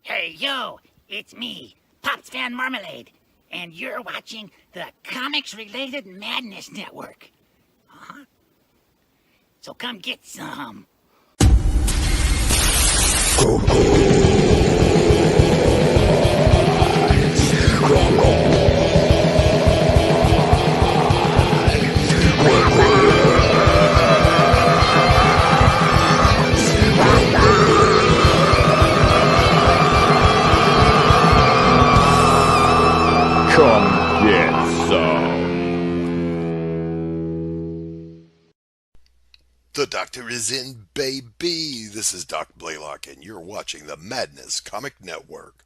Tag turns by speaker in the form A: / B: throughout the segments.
A: Hey, yo, it's me, Pops Van Marmalade, and you're watching the Comics-Related Madness Network. Huh? So come get some.
B: Come get some.
C: The doctor is in, baby. This is Doc Blalock, and you're watching the Madness Comic Network.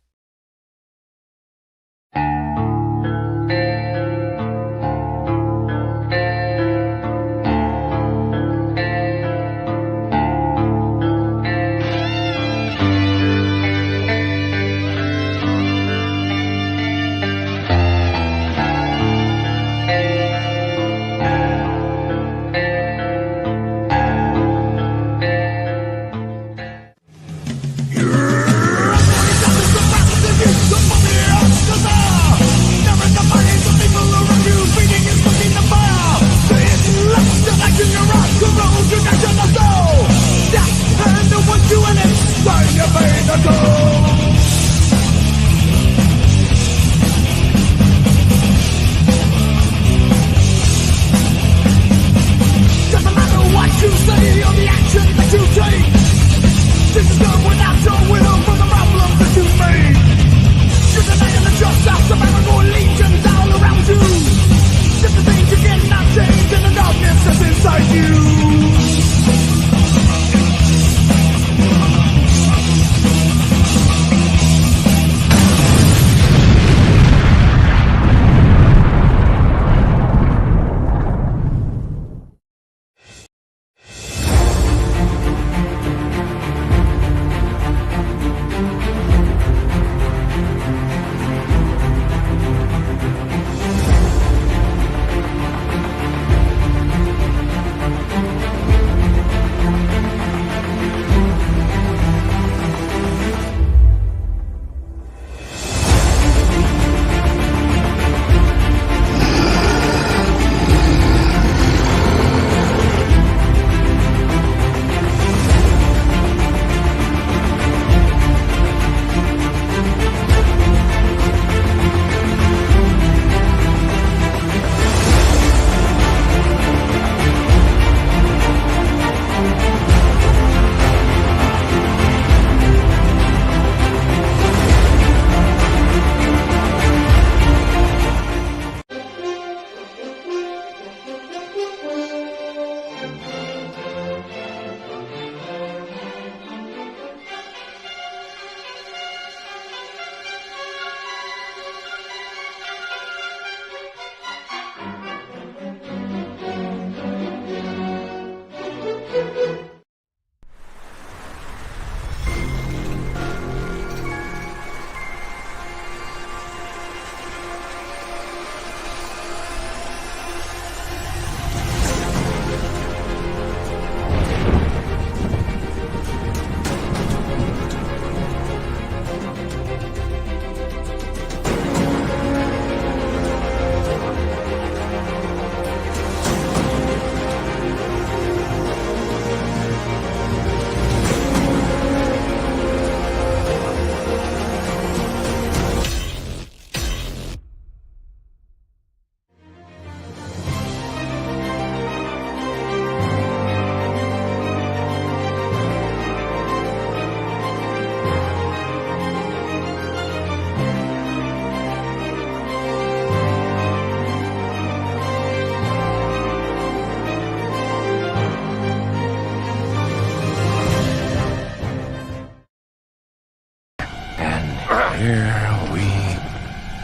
B: Here we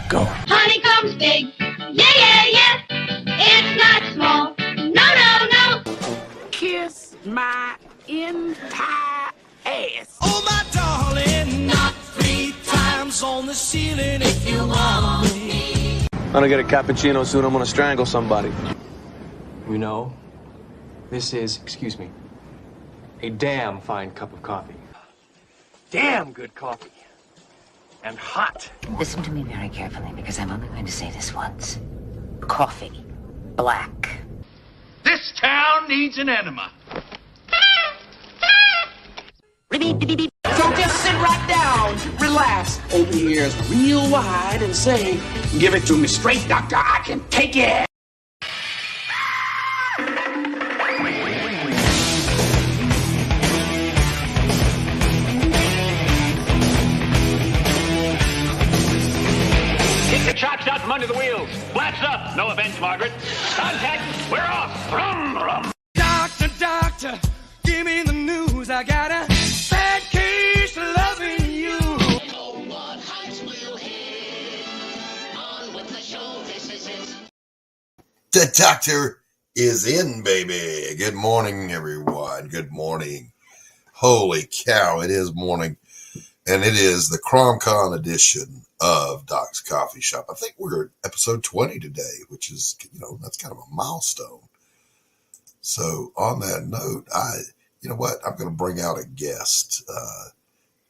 B: go.
D: Honeycomb's big. Yeah, yeah, yeah. It's not small. No, no, no.
A: Kiss my entire ass.
E: Oh, my darling, knock 3 times on the ceiling if you want me.
F: I'm gonna get a cappuccino soon. I'm gonna strangle somebody.
G: You know, this is, excuse me, a damn fine cup of coffee. Damn good coffee.
H: and hot.
A: Listen to me very carefully, because I'm only going to say this once. Coffee. Black.
H: This town needs an enema.
E: So just sit right down, relax, open your ears real wide and say, give it to me straight, doctor, I can take it.
H: Kick the chops out from under the wheels. Flaps up. No offense, Margaret. Contact. We're off. Rum, rum.
E: Doctor, doctor, give me the news. I got a bad case of loving you.
C: The doctor is in, baby. Good morning, everyone. Good morning. Holy cow, it is morning. And it is the CRoM Con edition of Doc's Coffee Shop. I think we're at episode 20 today, which is, that's kind of a milestone. So on that note, you know what? I'm going to bring out a guest.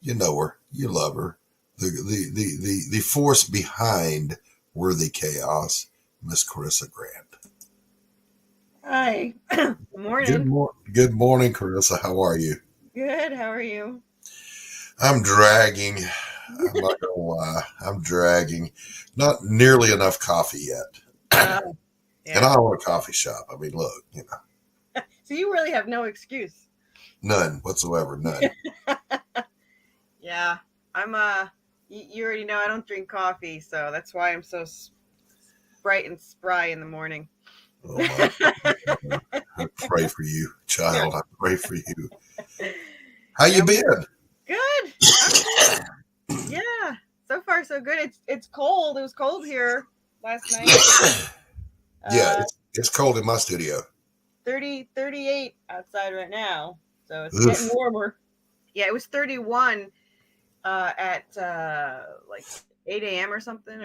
C: You know her, you love her. The force behind Worthy Chaos, Miss Carissa Grant.
I: Hi. Morning.
C: Good morning, Carissa. How are you?
I: Good. How are you?
C: I'm dragging. I'm not gonna lie. I'm dragging. Not nearly enough coffee yet.
I: Yeah.
C: And I own a coffee shop. I mean, look,
I: So you really have no excuse.
C: None whatsoever. None.
I: Yeah. I'm you already know I don't drink coffee, so that's why I'm so bright and spry in the morning.
C: Oh my. I pray for you, child. I pray for you. How you been?
I: Good. Yeah. So far so good. It's cold. It was cold here last night.
C: Yeah, it's cold in my studio.
I: 38 outside right now. So it's getting warmer. Yeah, it was 31 at like 8 a.m. or something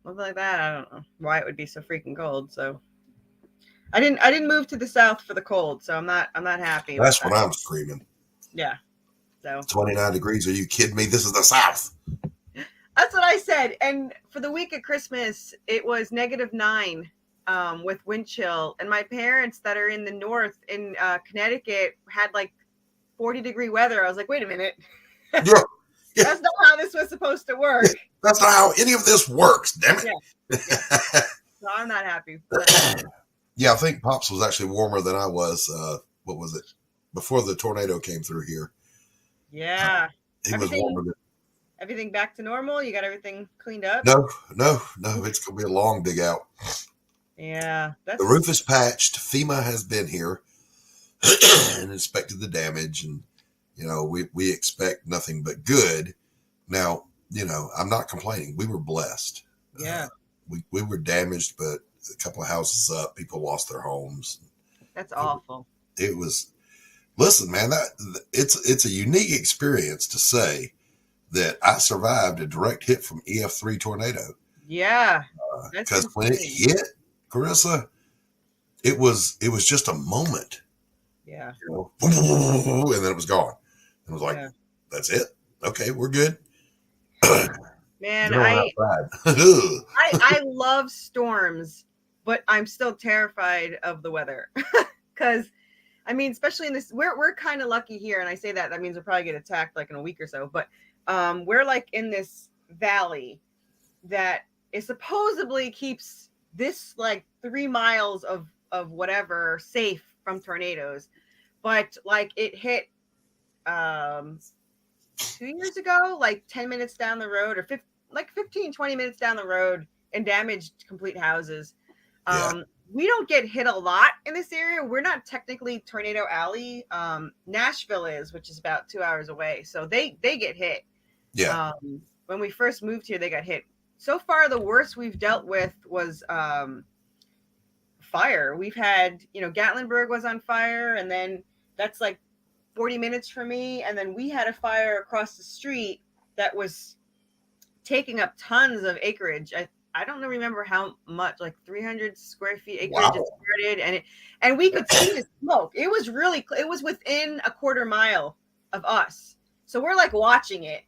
I: like that. I don't know why it would be so freaking cold. So I didn't move to the south for the cold, so I'm not happy.
C: That's what I'm screaming.
I: Yeah. So
C: 29 degrees. Are you kidding me? This is the South.
I: That's what I said. And for the week of Christmas, it was -9 with wind chill. And my parents that are in the north in Connecticut had like 40-degree weather. I was like, wait a minute.
C: Yeah.
I: That's not how this was supposed to work.
C: That's not how any of this works, damn it.
I: Yeah. So I'm not happy.
C: Yeah, I think Pops was actually warmer than I was. What was it? Before the tornado came through here.
I: Yeah.
C: He was warmer than.
I: Everything back to normal? You got everything cleaned up?
C: No. It's going to be a long dig out.
I: Yeah.
C: The roof is patched. FEMA has been here and inspected the damage. And, we expect nothing but good. Now, I'm not complaining. We were blessed.
I: Yeah.
C: We were damaged, but a couple of houses up, people lost their homes.
I: That's awful.
C: It was, listen, man, it's a unique experience to say that I survived a direct hit from EF3 tornado.
I: Yeah.
C: Because when it hit, Carissa, it was just a moment.
I: Yeah.
C: And then it was gone. And it was like, That's it. Okay, we're good.
I: Man, I love storms, but I'm still terrified of the weather. Because, especially in this, we're kind of lucky here. And I say that means we'll probably get attacked like in a week or so. But we're like in this valley that it supposedly keeps this like 3 miles of whatever safe from tornadoes. But like it hit 2 years ago, like 10 minutes down the road or 15, 20 minutes down the road and damaged complete houses. We don't get hit a lot in this area. We're not technically Tornado Alley. Nashville is, which is about 2 hours away. So they get hit.
C: Yeah.
I: When we first moved here, they got hit. So far, the worst we've dealt with was fire. We've had, Gatlinburg was on fire, and then that's like 40 minutes from me. And then we had a fire across the street that was taking up tons of acreage. I don't remember how much, like 300 square feet acreage it started, and we could see the smoke. It was it was within a quarter mile of us. So we're like watching it,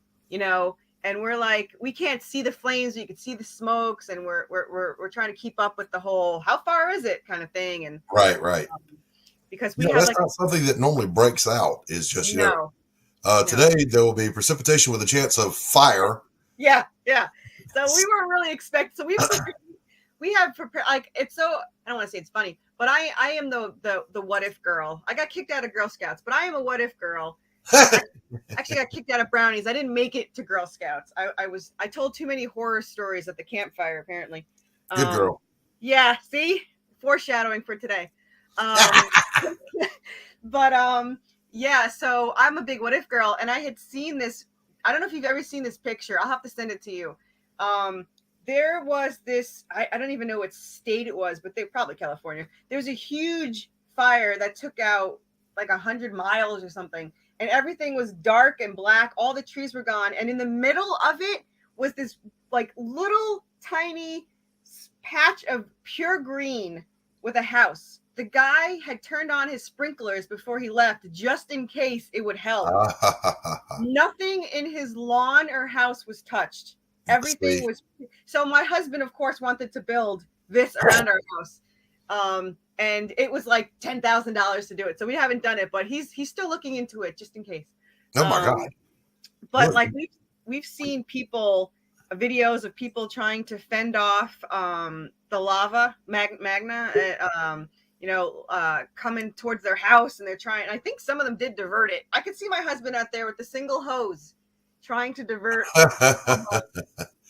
I: and we're like, we can't see the flames, you can see the smokes, and we're trying to keep up with the whole how far is it kind of thing. And
C: right.
I: Because we
C: No,
I: have
C: that's
I: like
C: not something that normally breaks out. Is just
I: no.
C: Today there will be precipitation with a chance of fire.
I: Yeah. So we weren't really expecting. So we have prepared. Like it's so. I don't want to say it's funny, but I am the what if girl. I got kicked out of Girl Scouts, but I am a what if girl. Actually got kicked out of Brownies. I didn't make it to Girl Scouts. I told too many horror stories at the campfire, apparently.
C: Good girl.
I: Yeah, see? Foreshadowing for today. Yeah, so I'm a big what if girl, and I had seen this. I don't know if you've ever seen this picture. I'll have to send it to you. There was this, I don't even know what state it was, but they probably California. There was a huge fire that took out like 100 miles or something. And everything was dark and black. All the trees were gone. And in the middle of it was this like little tiny patch of pure green with a house. The guy had turned on his sprinklers before he left, just in case it would help. Nothing in his lawn or house was touched. Everything was. So my husband, of course, wanted to build this around our house. And it was like $10,000 to do it. So we haven't done it, but he's still looking into it just in case.
C: Oh my God.
I: But like we've seen videos of people trying to fend off the lava magna, coming towards their house, and they're trying. I think some of them did divert it. I could see my husband out there with the single hose trying to divert. I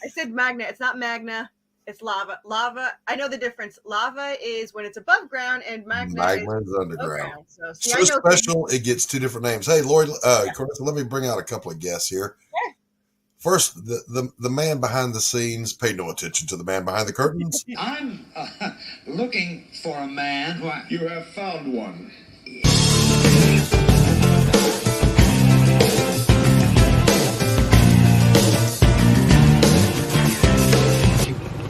I: said magna. It's not magna. It's lava. Lava, I know the difference. Lava is when it's above ground, and magma is underground. So
C: special, it gets two different names. Hey, Laurie, Carissa, let me bring out a couple of guests here.
I: Yeah.
C: First, the man behind the scenes. Pay no attention to the man behind the curtains.
J: I'm looking for a man who
B: You have found one.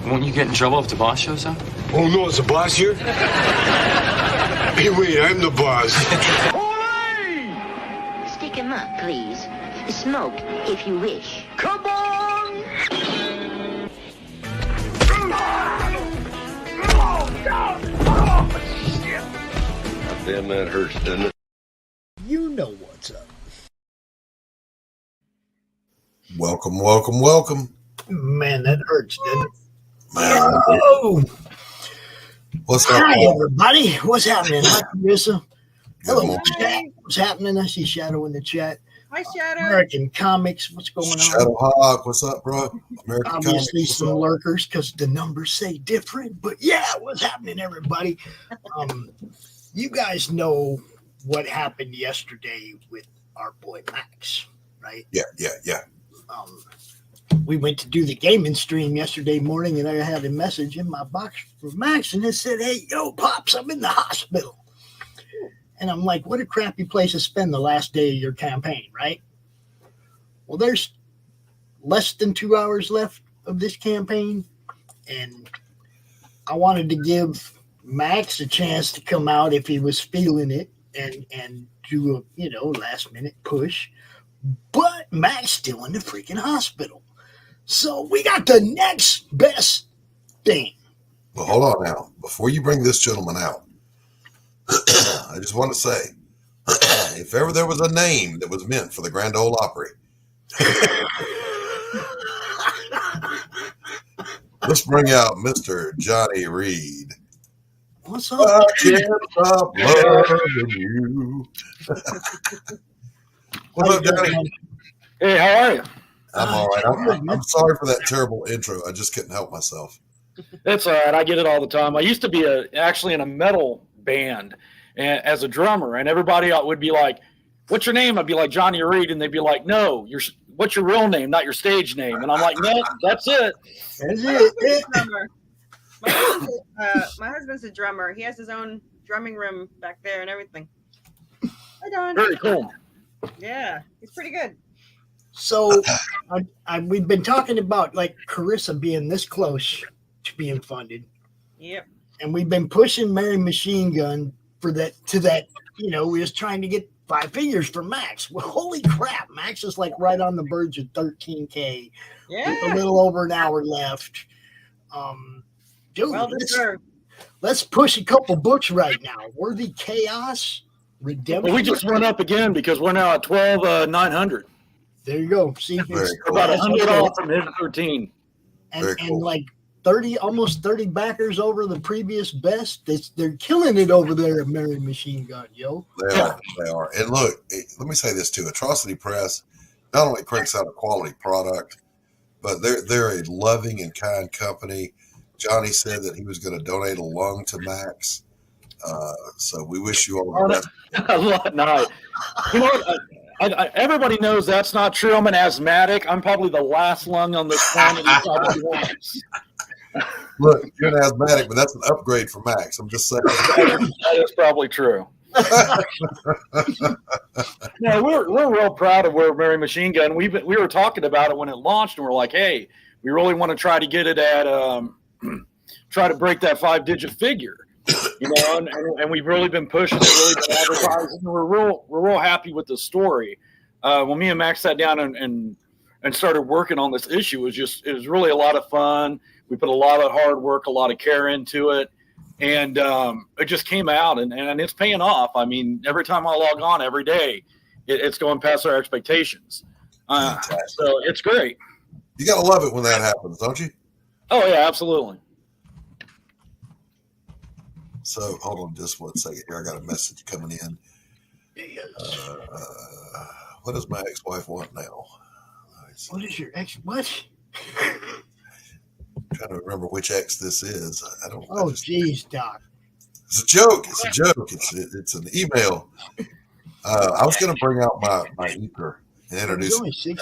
G: Won't you get in trouble if the boss shows up?
B: Oh, no, it's the boss here? Hey, wait, I'm the boss.
K: Stick him up, please. Smoke, if you wish.
B: Come on! Damn, that hurts, doesn't it?
L: You know what's up.
C: Welcome.
L: Man, that hurts, doesn't it?
C: Oh. What's up?
L: Hi, everybody. What's happening? Hi, Carissa. Hello, chat. What's happening? I see Shadow in the chat.
I: Hi, Shadow.
L: American Comics. What's going on?
C: Shadow Hawk. What's up, bro? American
L: Obviously,
C: Comics,
L: some lurkers because the numbers say different. But yeah, what's happening, everybody? You guys know what happened yesterday with our boy Max, right?
C: Yeah.
L: We went to do the gaming stream yesterday morning, and I had a message in my box from Max, and it said, "Hey, yo, Pops, I'm in the hospital." And I'm like, what a crappy place to spend the last day of your campaign, right? Well, there's less than 2 hours left of this campaign, and I wanted to give Max a chance to come out if he was feeling it and do a last minute push. But Max still in the freaking hospital. So we got the next best thing.
C: Well, hold on now. Before you bring this gentleman out, I just want to say, if ever there was a name that was meant for the Grand Ole Opry, let's bring out Mr. Johnny Reed.
L: What's up?
C: I can't stop loving you. What's up, Johnny?
M: Hey, how are you?
C: I'm all right. I'm sorry for that terrible intro. I just couldn't help myself.
M: That's all right. I get it all the time. I used to be actually in a metal band as a drummer, and everybody would be like, "What's your name?" I'd be like, "Johnny Reed," and they'd be like, "No, what's your real name, not your stage name?" And I'm like, "No, that's it."
L: That's it.
I: My husband's a drummer. He has his own drumming room back there and everything. Hi, Don.
M: Very cool.
I: Yeah, he's pretty good.
L: So we've been talking about like Carissa being this close to being funded.
I: Yep.
L: And we've been pushing Mary Machine Gun for that we was trying to get 5 figures for Max. Well, holy crap. Max is like right on the verge of 13K.
I: Yeah.
L: With a little over an hour left. Dude,
I: Well deserved.
L: let's push a couple books right now. Worthy Chaos, Redemption.
M: Well, we just went up again because we're now at 12,900.
L: There you go. See,
C: Very
L: it's
C: cool.
M: About 100 off from his 13.
C: Very
L: and
C: cool.
L: like 30, almost 30 backers over the previous best. They're killing it over there at Mary Machine Gun, yo.
C: They are. And look, let me say this too. Atrocity Press not only cranks out a quality product, but they're a loving and kind company. Johnny said that he was going to donate a lung to Max. So we wish you all the best.
M: No. You know what? Everybody knows that's not true. I'm an asthmatic. I'm probably the last lung on this planet.
C: Look, you're an asthmatic, but that's an upgrade for Max. I'm just saying.
M: That is probably true. No, we're real proud of where Mary Machine Gun. We were talking about it when it launched, and we're like, hey, we really want to try to get it at try to break that 5-digit figure, you know, and we've really been pushing it, really been advertising. We're real happy with the story. When me and Max sat down and started working on this issue, it was really a lot of fun. We put a lot of hard work, a lot of care into it, and it just came out, and it's paying off. I mean, every time I log on every day, it's going past our expectations. So it's great.
C: You got to love it when that happens, don't you?
M: Oh, yeah, absolutely.
C: So hold on just 1 second here. I got a message coming in. What does my ex-wife want now?
L: What is your ex? What?
C: I'm trying to remember which ex this is. I don't.
L: Oh, geez, Doc.
C: It's a joke. It's a joke. It's an email. I was going to bring out my ether and introduce him,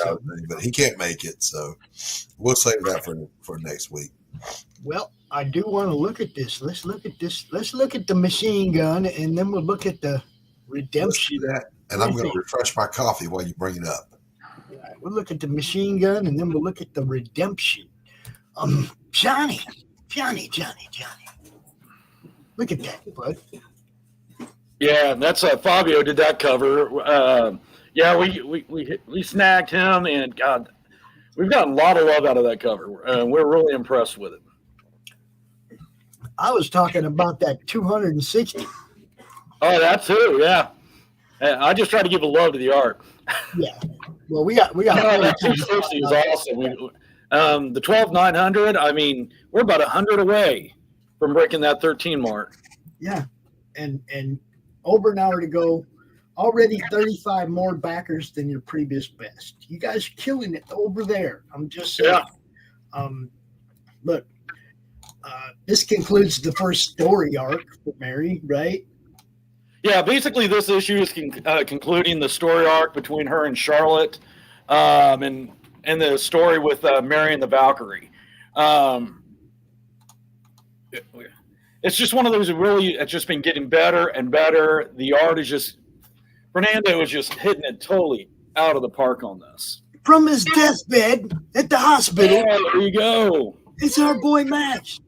C: but he can't make it, so we'll save that for next week.
L: Well, I do want to look at this. Let's look at this. Let's look at the machine gun, and then we'll look at the redemption.
C: Let's do that, and I'm going to refresh my coffee while you bring it up.
L: All right, we'll look at the machine gun, and then we'll look at the redemption. Johnny. Look at that, bud.
M: Yeah, that's Fabio did that cover. Yeah, we snagged him, and God, we've gotten a lot of love out of that cover. We're really impressed with it.
L: I was talking about that 260.
M: Oh, that too, yeah. I just try to give a love to the art.
L: Yeah. Well, we got.
M: No, that 260 is awesome. The 12,900. I mean, we're about 100 away from breaking that 13 mark.
L: Yeah, and over an hour to go. Already 35 more backers than your previous best. You guys are killing it over there. I'm just saying. Yeah. Look, this concludes the first story arc for Mary, right?
M: Yeah, basically this issue is concluding the story arc between her and Charlotte, and the story with Mary and the Valkyrie. It's just one of those that really, it's just been getting better and better. The art is just, Fernando is just hitting it totally out of the park on this.
L: From his deathbed at the hospital.
M: Yeah, there you go.
L: It's our boy Max.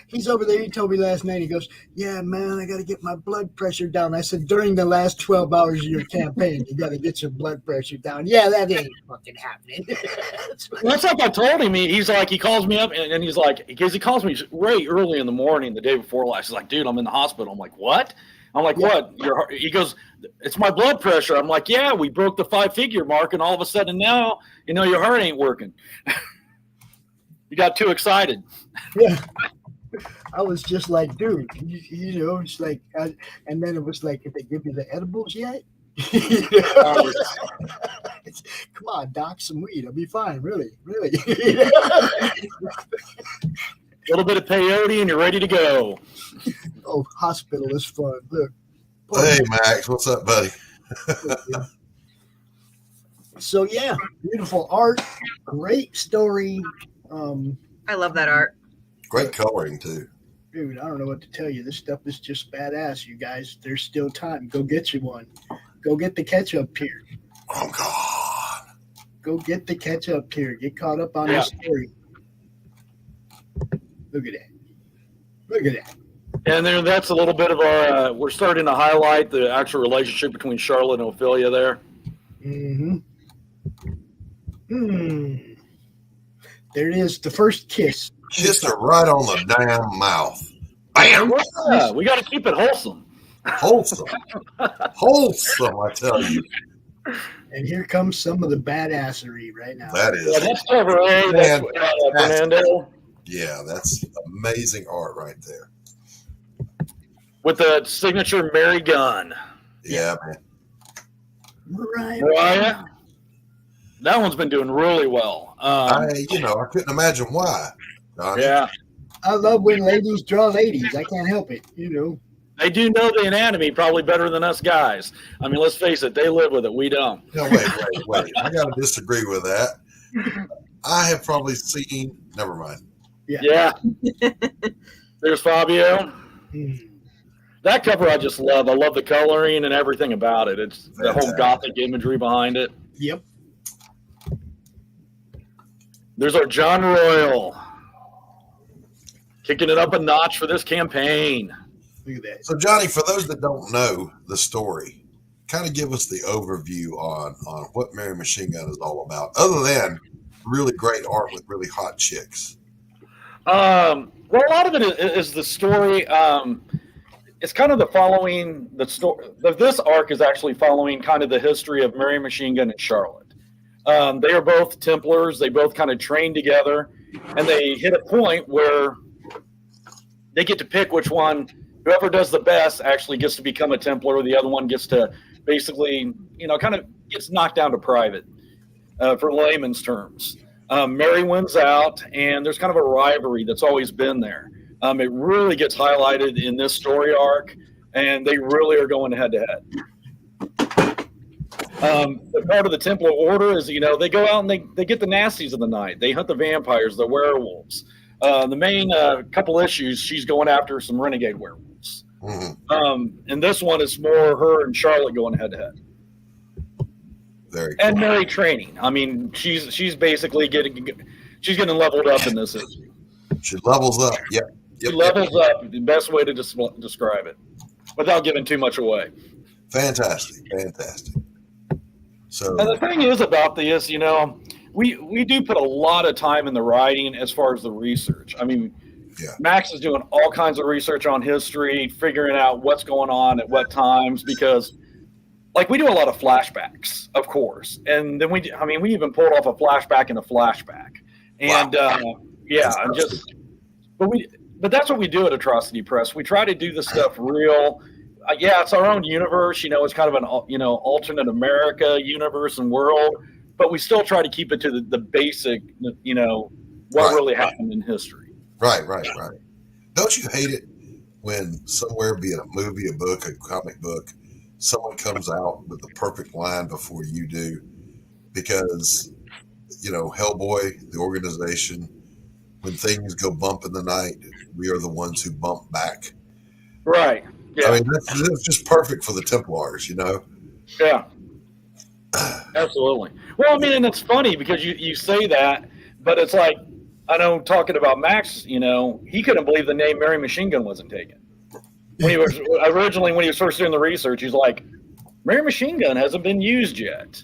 L: He's over there. He told me last night, he goes, yeah, man, I got to get my blood pressure down. I said, during the last 12 hours of your campaign, you got to get your blood pressure down. Yeah, that ain't fucking happening.
M: That's like I told him. He's like, he calls me up and he's like, because he calls me way early in the morning, the day before last. He's like, dude, I'm in the hospital. I'm like, what? I'm like, what? He goes, it's my blood pressure. I'm like, yeah, we broke the 5-figure mark, and all of a sudden now, you know, your heart ain't working. You got too excited.
L: Yeah. I was just like, dude, you know, it's like, and then it was like, did they give you the edibles yet? Come on, doc, some weed. I'll be fine. Really.
M: A little bit of peyote and you're ready to go.
L: Oh, hospital is fun. Look.
C: Hey, Max, what's up, buddy?
L: So, yeah, beautiful art, great story.
I: I love that art.
C: Great coloring, too.
L: Dude, I don't know what to tell you. This stuff is just badass, you guys. There's still time. Go get you one. Go get the catch-up tier.
C: Oh, God.
L: Go get the catch-up tier. Get caught up on the story. Look at that.
M: And then that's a little bit of our, we're starting to highlight the actual relationship between Charlotte and Ophelia there.
L: Mm-hmm. There it is, the first kiss.
C: Kissed her right on the damn mouth. Bam!
M: Yeah, we got to keep it wholesome.
C: Wholesome. Wholesome, I tell you.
L: And here comes some of the badassery right now.
C: That is.
M: Yeah, that's cover A. That's Fernando.
C: Yeah, that's amazing art right there.
M: With the signature Mary Gunn.
C: Yeah, man.
M: Mariah. That one's been doing really well.
C: I couldn't imagine why. Donnie.
M: Yeah.
L: I love when ladies draw ladies. I can't help it,
M: They do know the anatomy probably better than us guys. I mean, let's face it, they live with it. We don't.
C: No, wait. I got to disagree with that. I have probably seen, never mind.
M: Yeah. There's Fabio. That cover I just love. I love the coloring and everything about it. It's the whole Gothic imagery behind it.
L: Yep.
M: There's our John Royal. Kicking it up a notch for this campaign.
L: Look at that.
C: So, Johnny, for those that don't know the story, kind of give us the overview on what Mary Machine Gun is all about, other than really great art with really hot chicks.
M: Well, a lot of it is the story. It's kind of the story. This arc is actually following kind of the history of Mary Machine Gun and Charlotte. They are both Templars. They both kind of train together, and they hit a point where they get to pick which one. Whoever does the best actually gets to become a Templar. The other one gets to basically, kind of gets knocked down to private, for layman's terms. Mary wins out, and there's kind of a rivalry that's always been there. It really gets highlighted in this story arc, and they really are going head to head. The part of the Templar Order is, they go out and they get the nasties of the night. They hunt the vampires, the werewolves. The main couple issues, she's going after some renegade werewolves. Mm-hmm. And this one is more her and Charlotte going head to head.
C: Very cool.
M: And Mary training. I mean, she's basically getting leveled up in this issue.
C: She levels up. Yep.
M: She levels up. The best way to describe it, without giving too much away.
C: Fantastic. So,
M: and the thing is about this, we do put a lot of time in the writing as far as the research. I mean, Max is doing all kinds of research on history, figuring out what's going on at what times, because we do a lot of flashbacks, of course. And then we even pulled off a flashback in a flashback. And but that's what we do at Atrocity Press. We try to do the stuff real. It's our own universe, it's kind of an, alternate America universe and world, but we still try to keep it to the basic, what really happened in history.
C: Right. Don't you hate it when somewhere, be it a movie, a book, a comic book, someone comes out with the perfect line before you do? Because, Hellboy, the organization, when things go bump in the night, we are the ones who bump back.
M: Right. Yeah.
C: I mean, that's just perfect for the Templars,
M: Yeah. Absolutely. Well, I mean, and it's funny because you say that, but it's like, I know talking about Max, he couldn't believe the name Mary Machine Gun wasn't taken. When he was first doing the research, he's like, Mary Machine Gun hasn't been used yet.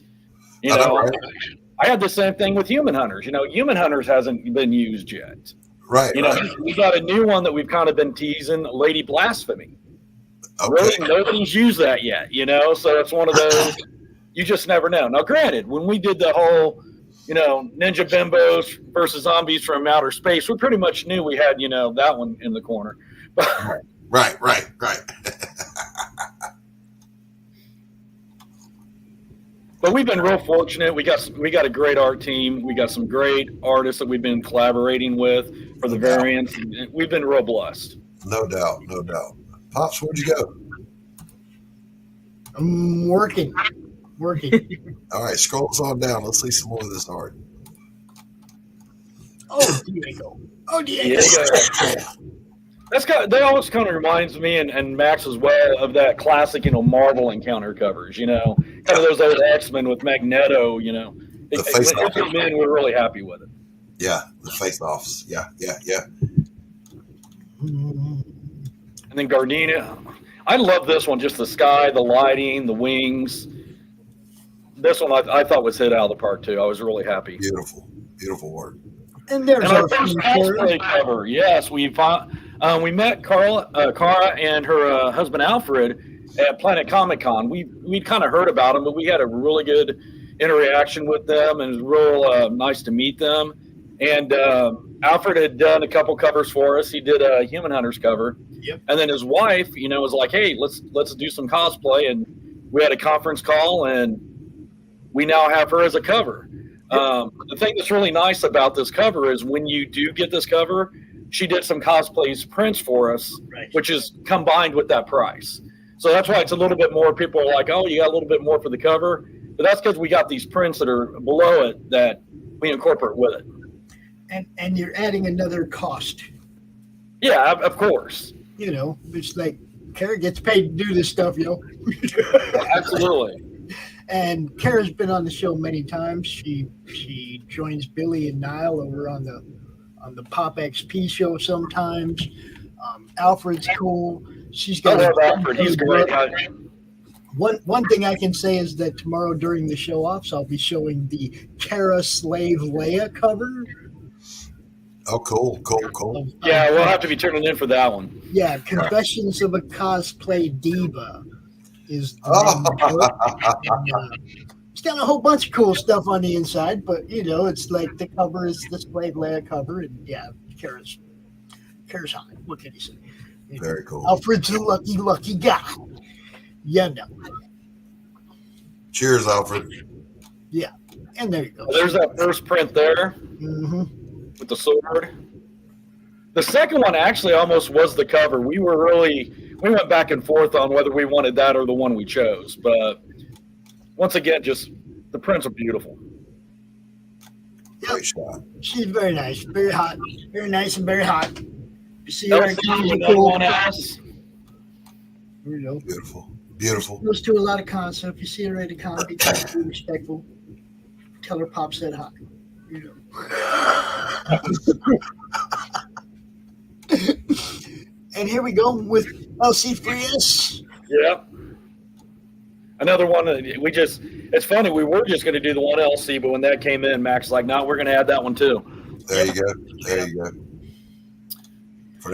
M: I had the same thing with Human Hunters. Human Hunters hasn't been used yet.
C: Right.
M: We got a new one that we've kind of been teasing, Lady Blasphemy.
C: Okay.
M: Really, nobody's used that yet, so it's one of those, you just never know. Now, granted, when we did the whole, Ninja Bimbos versus Zombies from Outer Space, we pretty much knew we had, that one in the corner.
C: Right.
M: But we've been real fortunate. We got a great art team. We got some great artists that we've been collaborating with for the variants. We've been real blessed.
C: No doubt. Pops, where'd you go?
L: I'm working.
C: All right, scroll us on down. Let's see some more of this art.
L: Oh, Diego.
M: That always kind of reminds me and Max as well of that classic, Marvel Encounter covers, kind of those old X-Men with Magneto,
C: The face-off.
M: We're really happy with it.
C: Yeah, the face-offs. Yeah.
M: then Gardenia. I love this one, just the sky, the lighting, the wings. This one I thought was hit out of the park, too. I was really happy.
C: Beautiful. Beautiful work.
L: And there's
M: our first cosplay cover. Yes, we met Cara and her husband Alfred at Planet Comic Con. We'd kind of heard about them, but we had a really good interaction with them, and it was real nice to meet them. And Alfred had done a couple covers for us. He did a Human Hunters cover.
L: Yep.
M: And then his wife, was like, hey, let's do some cosplay. And we had a conference call, and we now have her as a cover. The thing that's really nice about this cover is when you do get this cover, she did some cosplays prints for us, which is combined with that price. So that's why it's a little bit more. People are like, oh, you got a little bit more for the cover. But that's because we got these prints that are below it that we incorporate with it.
L: And you're adding another cost.
M: Yeah, of course.
L: It's like Kara gets paid to do this stuff,
M: Absolutely.
L: And Kara's been on the show many times. She joins Billy and Niall over on the Pop XP show sometimes. Alfred's cool. She's got
M: Alfred. He's great.
L: One thing I can say is that tomorrow during the show offs, I'll be showing the Kara Slave Leia cover.
C: Oh, cool.
M: Yeah, we'll have to be turning in for that one.
L: Yeah, Confessions of a Cosplay Diva is it's got a whole bunch of cool stuff on the inside, but it's like the cover is the Slave Leia cover, and yeah, Kara's hot. What can you say?
C: Very cool.
L: Alfred's a lucky guy.
C: Cheers, Alfred.
L: Yeah, and there you go.
M: There's that first print there.
L: Mm-hmm.
M: With the sword. The second one actually almost was the cover. We went back and forth on whether we wanted that or the one we chose. But once again, just the prints are beautiful.
C: Great shot.
L: She's very nice, very hot, very nice and very hot. You see her
M: cool. There
L: you go.
C: Beautiful.
L: Goes to a lot of cons, so if you see her at a con, be respectful. Tell her Pop said hi. And here we go with LC3S.
M: Yeah. Another one. It's funny. We were just going to do the one LC, but when that came in, Mac's like, no, we're going to add that one too.
C: There you go.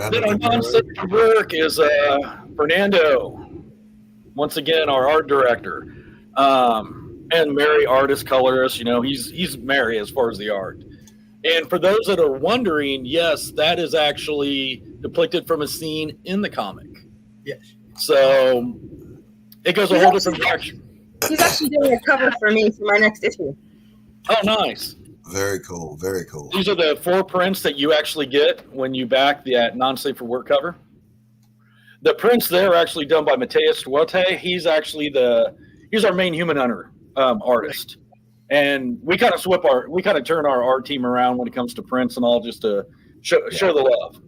M: Then our non-safe work is Fernando. Once again, our art director. And Mary, artist, colorist, he's Mary as far as the art. And for those that are wondering, yes, that is actually depicted from a scene in the comic.
L: Yes.
M: So it goes a whole different direction.
I: He's actually doing a cover for me for my next issue.
M: Oh, nice.
C: Very cool.
M: These are the 4 prints that you actually get when you back the non-safe for work cover. The prints there are actually done by Mateus Duarte. He's actually he's our main Human Hunter artist, and we kind of turn our art team around when it comes to prints and all, just to show the love.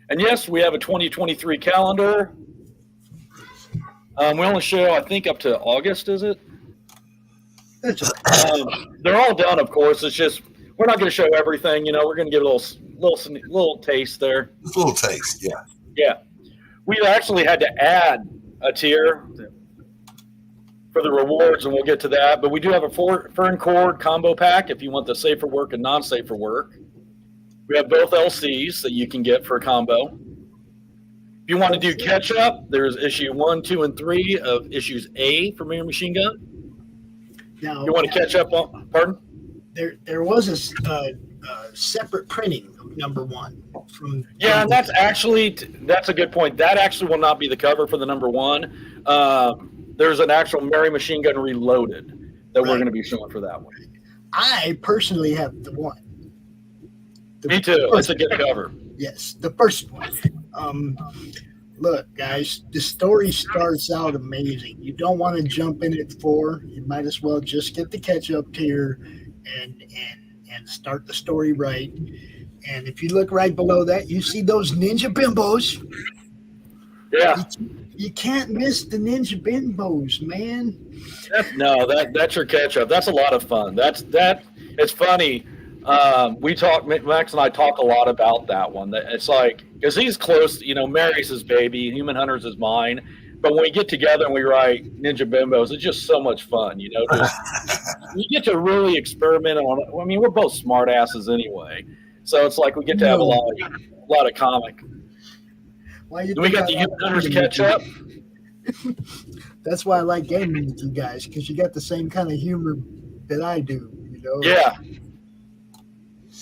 M: And yes, we have a 2023 calendar. We only show, I think, up to August. Is it? They're all done, of course. It's just we're not going to show everything. We're going to give a little taste there.
C: Just a little taste, yeah.
M: Yeah, we actually had to add a tier for the rewards, and we'll get to that. But we do have a Fern Cord combo pack if you want the safe for work and non-safe for work. We have both LCs that you can get for a combo. If you want to do catch up, there's issue 1, 2, and 3 of issues A for Mirror Machine Gun.
L: Now,
M: you want to catch up on? Pardon?
L: There was a separate printing of number 1 from.
M: Yeah, and that's a good point. That actually will not be the cover for the number 1. There's an actual Mary Machine Gun Reloaded that we're going to be showing for that one.
L: I personally have the one.
M: Me too. It's a good cover.
L: Yes, the first one. Look, guys, the story starts out amazing. You don't want to jump in at 4. You might as well just get the catch-up tier and start the story right. And if you look right below that, you see those ninja bimbos.
M: Yeah.
L: You can't miss the ninja bimbos, man.
M: That's your catch-up. That's a lot of fun. It's funny. Max and I talk a lot about that one. That it's like, because he's close, Mary's his baby, Human Hunters is mine. But when we get together and we write Ninja Bimbos, it's just so much fun, just, you get to really experiment on it. I mean, we're both smart asses anyway. So it's like we get to have a lot of comic.
L: We
M: got the Human Hunters catch up.
L: That's why I like gaming with you guys, because you got the same kind of humor that I do,
M: Yeah.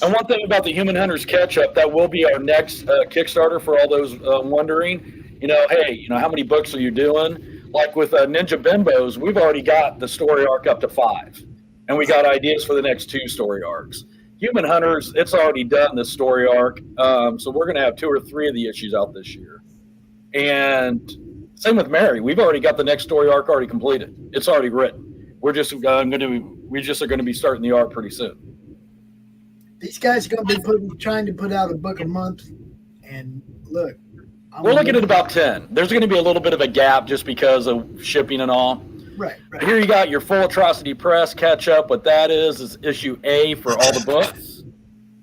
M: And one thing about the Human Hunters catch-up, that will be our next Kickstarter for all those wondering, hey, how many books are you doing? Like with Ninja Bimbos, we've already got the story arc up to 5. And we got ideas for the next 2 story arcs. Human Hunters, it's already done, this story arc. So we're going to have 2 or 3 of the issues out this year. And same with Mary. We've already got the next story arc already completed. It's already written. We just are going to be starting the art pretty soon.
L: These guys are going to be trying to put out a book a month, and look,
M: we're looking at about 10. There's going to be a little bit of a gap just because of shipping and all.
L: Right.
M: But here you got your Full Atrocity Press catch up. What that is issue A for all the books.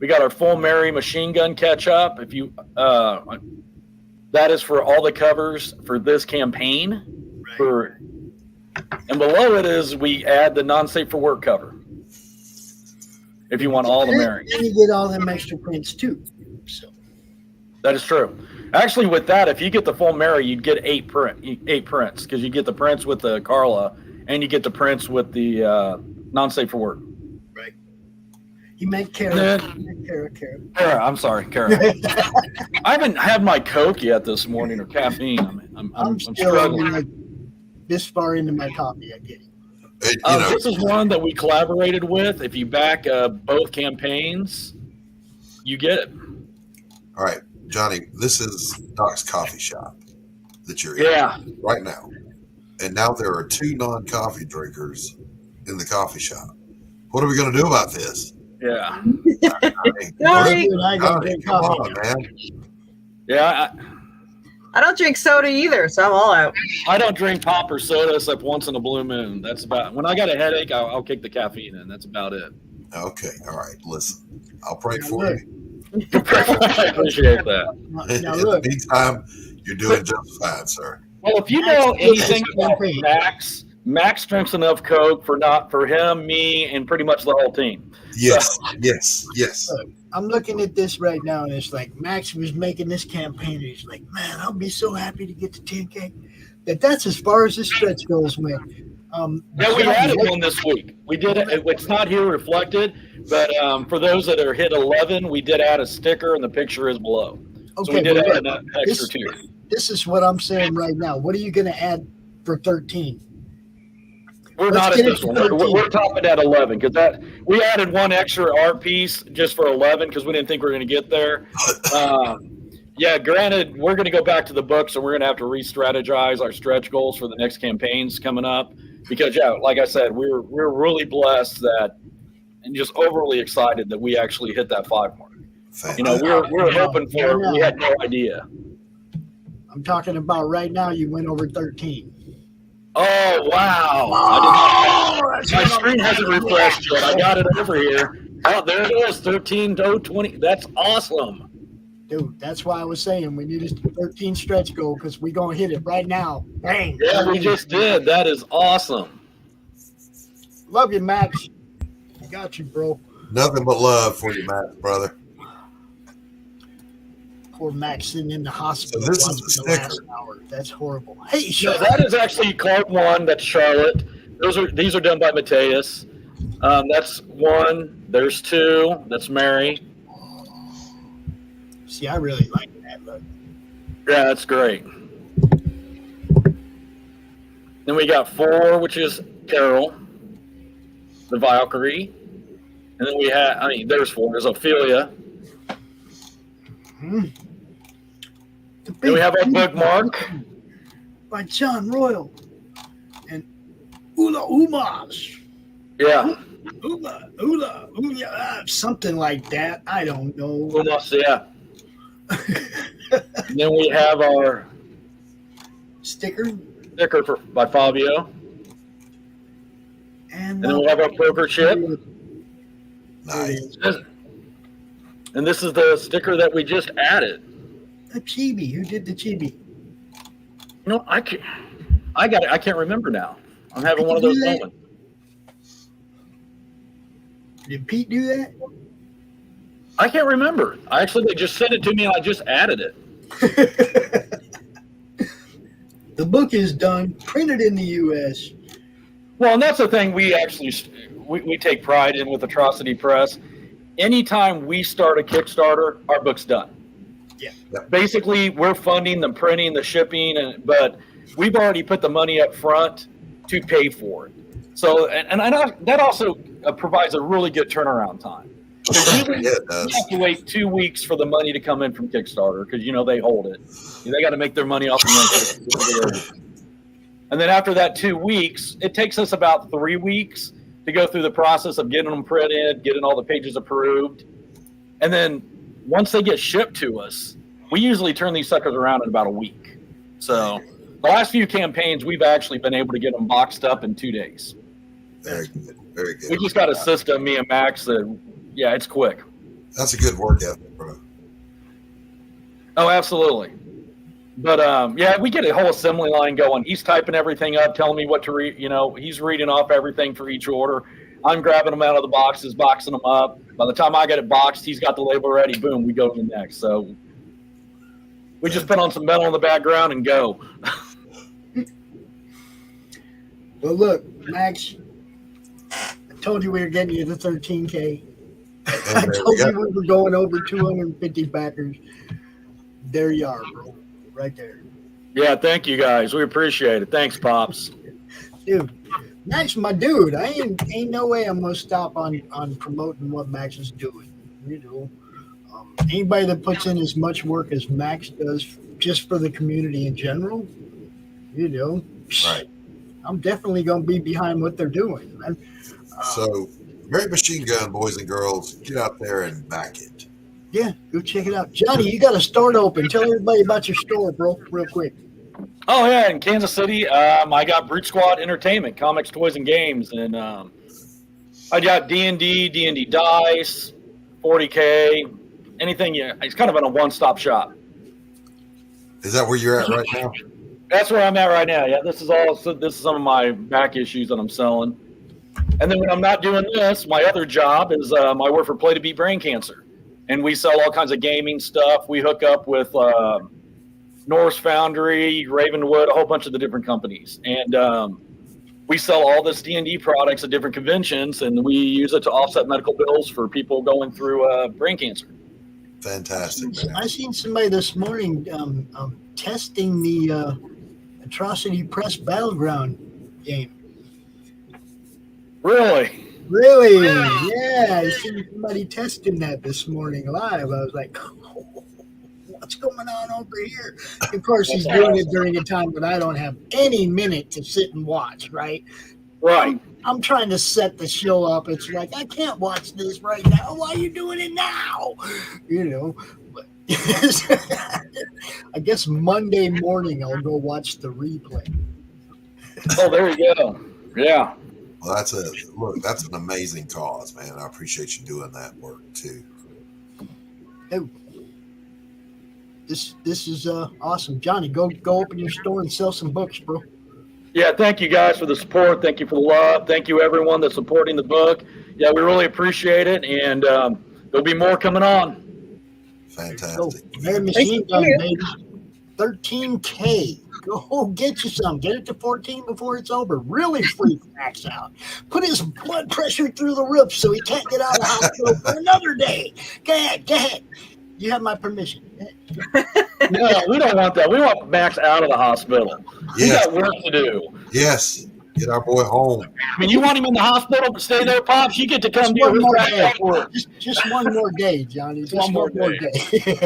M: We got our Full Mary Machine Gun catch up. If you that is for all the covers for this campaign. Right. And below it is we add the non-safe for work cover. If you want all the Mary.
L: And you get all them extra prints too. So
M: that is true. Actually, with that, if you get the full Mary, you'd get 8 prints, because you get the prints with the Carla and you get the prints with the non-safe for work.
L: Right. You meant Kara.
M: Kara, I'm sorry, Kara. I haven't had my Coke yet this morning, or caffeine. I'm
L: still
M: struggling.
L: like this far into my coffee. I get it.
M: This is one that we collaborated with. If you back both campaigns, you get it.
C: All right, Johnny, this is Knox Coffee Shop that you're in right now. And now there are 2 non-coffee drinkers in the coffee shop. What are we going to do about this?
M: Yeah.
C: Johnny, come on, man.
M: Yeah.
I: I don't drink soda either, so I'm all out.
M: I don't drink pop or soda except once in a blue moon. That's about when I got a headache. I'll kick the caffeine in. That's about it.
C: Okay, all right. Listen, I'll pray for you.
M: I appreciate that.
C: In the meantime, you're doing just fine, sir.
M: Well, if you know anything about Max drinks enough Coke for him, me, and pretty much the whole team.
C: Yes, yes.
L: Look, I'm looking at this right now, and it's like Max was making this campaign, and he's like, man, I'll be so happy to get to 10K. That's as far as the stretch goals went.
M: Yeah, we added one this week. We did it. It's not here reflected, but for those that are hit 11, we did add a sticker, and the picture is below.
L: Okay,
M: so we did add an extra 2.
L: This is what I'm saying right now. What are you going to add for 13?
M: We're not at this one. We're topping at 11 because we added one extra art piece just for 11 because we didn't think we were going to get there. Yeah, granted, we're going to go back to the book, so we're going to have to re-strategize our stretch goals for the next campaigns coming up. Because, yeah, like I said, we're really blessed and just overly excited that we actually hit that 5 mark. We're hoping for it. We had no idea.
L: I'm talking about right now. You went over 13.
M: Oh, wow. My screen hasn't refreshed yet. I got it over here. Oh, there it is, 13-20. That's awesome.
L: Dude, that's why I was saying we need a 13 stretch goal because we're going to hit it right now. Bang.
M: Yeah, we just did. That is awesome.
L: Love you, Max. I got you, bro.
C: Nothing but love for you, Max, brother.
L: Poor Max sitting in the hospital.
C: So this is the sticker.
L: Last hour. That's horrible. Hey,
M: Charlotte. That is actually card 1. That's Charlotte. These are done by Mateus. That's 1. There's 2. That's Mary.
L: See, I really like that look.
M: Yeah, that's great. Then we got 4, which is Carol, the Valkyrie. And then we have, there's 4. There's Ophelia.
L: Mm-hmm.
M: Then we have our bookmark
L: by John Royal and Ula Umas.
M: Yeah.
L: Ula, something like that. I don't know.
M: Umas, yeah. Then we have our
L: sticker
M: by Fabio. And then we have our poker chip.
C: Nice.
M: And this is the sticker that we just added.
L: A chibi. Who did the chibi?
M: No, I can't remember now. I'm having one of those moments.
L: Did Pete do that?
M: I can't remember. They just sent it to me and I just added it.
L: The book is done, printed in the U.S.
M: Well, and that's the thing we take pride in with Atrocity Press. Anytime we start a Kickstarter, our book's done.
L: Yeah.
M: Basically, we're funding the printing, the shipping, but we've already put the money up front to pay for it. So, and that also provides a really good turnaround time. You have to wait 2 weeks for the money to come in from Kickstarter because they hold it. They got to make their money off the money. And then after that 2 weeks, it takes us about 3 weeks to go through the process of getting them printed, getting all the pages approved. And then once they get shipped to us, we usually turn these suckers around in about a week. So the last few campaigns, we've actually been able to get them boxed up in 2 days.
C: Very good. Very good.
M: We just got a system, me and Max, that, yeah, it's quick.
C: That's a good work ethic, bro.
M: Oh, absolutely. But, yeah, we get a whole assembly line going. He's typing everything up, telling me what to read. He's reading off everything for each order. I'm grabbing them out of the boxes, boxing them up. By the time I get it boxed, he's got the label ready. Boom, we go to the next. So we just put on some metal in the background and go.
L: Well, look, Max, I told you we were getting you the 13K. I told you we were going over 250 backers. There you are, bro. Right there.
M: Yeah, thank you guys. We appreciate it. Thanks, Pops.
L: Dude, Max, my dude. I ain't no way I'm gonna stop on promoting what Max is doing. Anybody that puts in as much work as Max does just for the community in general,
C: right.
L: I'm definitely gonna be behind what they're doing, man.
C: So, Mary Machine Gun, boys and girls, get out there and back it.
L: Yeah, go check it out. Johnny, you got a store to open. Tell everybody about your store, bro, real quick.
M: Oh, yeah, in Kansas City, I got Brute Squad Entertainment, comics, toys, and games. And I got D&D dice, 40K, anything. Yeah, it's kind of in a one-stop shop.
C: Is that where you're at right now?
M: That's where I'm at right now. Yeah, this is some of my back issues that I'm selling. And then when I'm not doing this, my other job is I work for Play to Beat Brain Cancer. And we sell all kinds of gaming stuff. We hook up with Norse Foundry, Ravenwood, a whole bunch of the different companies. And we sell all this D&D products at different conventions, and we use it to offset medical bills for people going through brain cancer.
C: Fantastic.
L: I seen somebody this morning testing the Atrocity Press Battleground game.
M: Really?
L: Really? Yeah, I seen somebody testing that this morning live. I was like, oh, what's going on over here? Of course, he's doing it during a time when I don't have any minute to sit and watch, right?
M: Right.
L: I'm trying to set the show up. It's like, I can't watch this right now. Why are you doing it now? But I guess Monday morning I'll go watch the replay.
M: Oh, there you go. Yeah.
C: Well, that's an amazing cause, man. I appreciate you doing that work too.
L: Oh, this is awesome, Johnny. Go open your store and sell some books, bro.
M: Yeah, thank you guys for the support. Thank you for the love. Thank you everyone that's supporting the book. Yeah, we really appreciate it, and there'll be more coming on.
C: Fantastic.
L: Mary Machine Gun, baby. 13K. Go get you some. Get it to 14 before it's over. Really freak Max out. Put his blood pressure through the roof so he can't get out of the hospital for another day. Go ahead. You have my permission.
M: No, we don't want that. We want Max out of the hospital.
C: Yes.
M: We got work to do.
C: Yes. Get our boy home.
M: I mean, you want him in the hospital to stay there, Pops? You get to come
L: Just
M: do
L: one
M: his
L: more day. Just one more day, Johnny. Just one more day.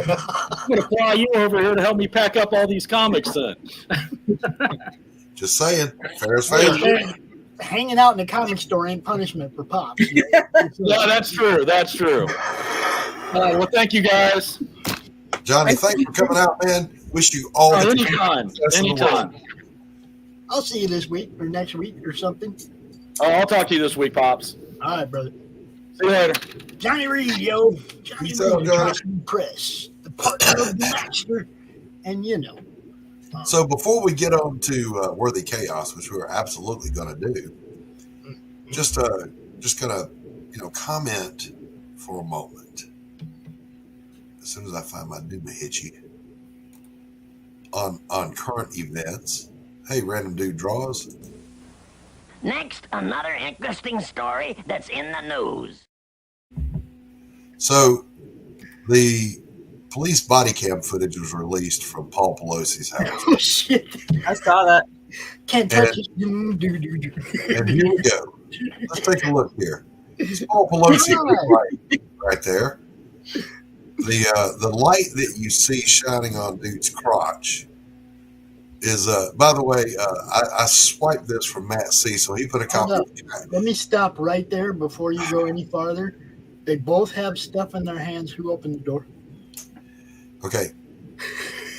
M: I'm going to fly you over here to help me pack up all these comics then.
C: Just saying. Fair is fair.
L: Hanging out in the comic store ain't punishment for Pops.
M: No, that's true. That's true. All right, well, thank you, guys.
C: Johnny, thanks for coming out, man. Wish you all the
M: Anytime.
L: I'll see you this week or next week or something.
M: Oh, I'll talk to you this week, Pops.
L: All right, brother.
M: See you later.
L: Johnny Reed, yo. Johnny
C: Peace
L: Reed,
C: out, Johnny.
L: Johnson Press, the partner of the master, and you know.
C: So before we get on to Worthy Chaos, which we are absolutely going to do, just gonna comment for a moment. As soon as I find my doohickey on current events. Hey, random dude draws.
K: Next, another interesting story that's in the news.
C: So, the police body cam footage was released from Paul Pelosi's house.
L: Oh, shit.
I: I saw that.
L: Can't touch it.
C: And here we go. Let's take a look here. It's Paul Pelosi right there. The light that you see shining on dude's crotch is, by the way, I swiped this from Matt C. So he put a copy.
L: Let me stop right there before you go any farther. They both have stuff in their hands. Who opened the door?
C: Okay.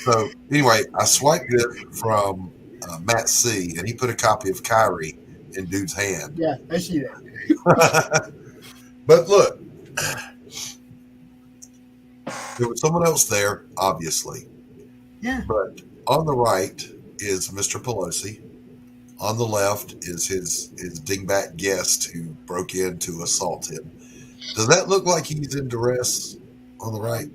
C: So anyway, I swiped it from Matt C. and he put a copy of Kyrie in dude's hand.
L: Yeah, I see that.
C: But look, there was someone else there, obviously.
L: Yeah.
C: But on the right is Mr. Pelosi. On the left is his dingbat guest who broke in to assault him. Does that look like he's in duress on the right?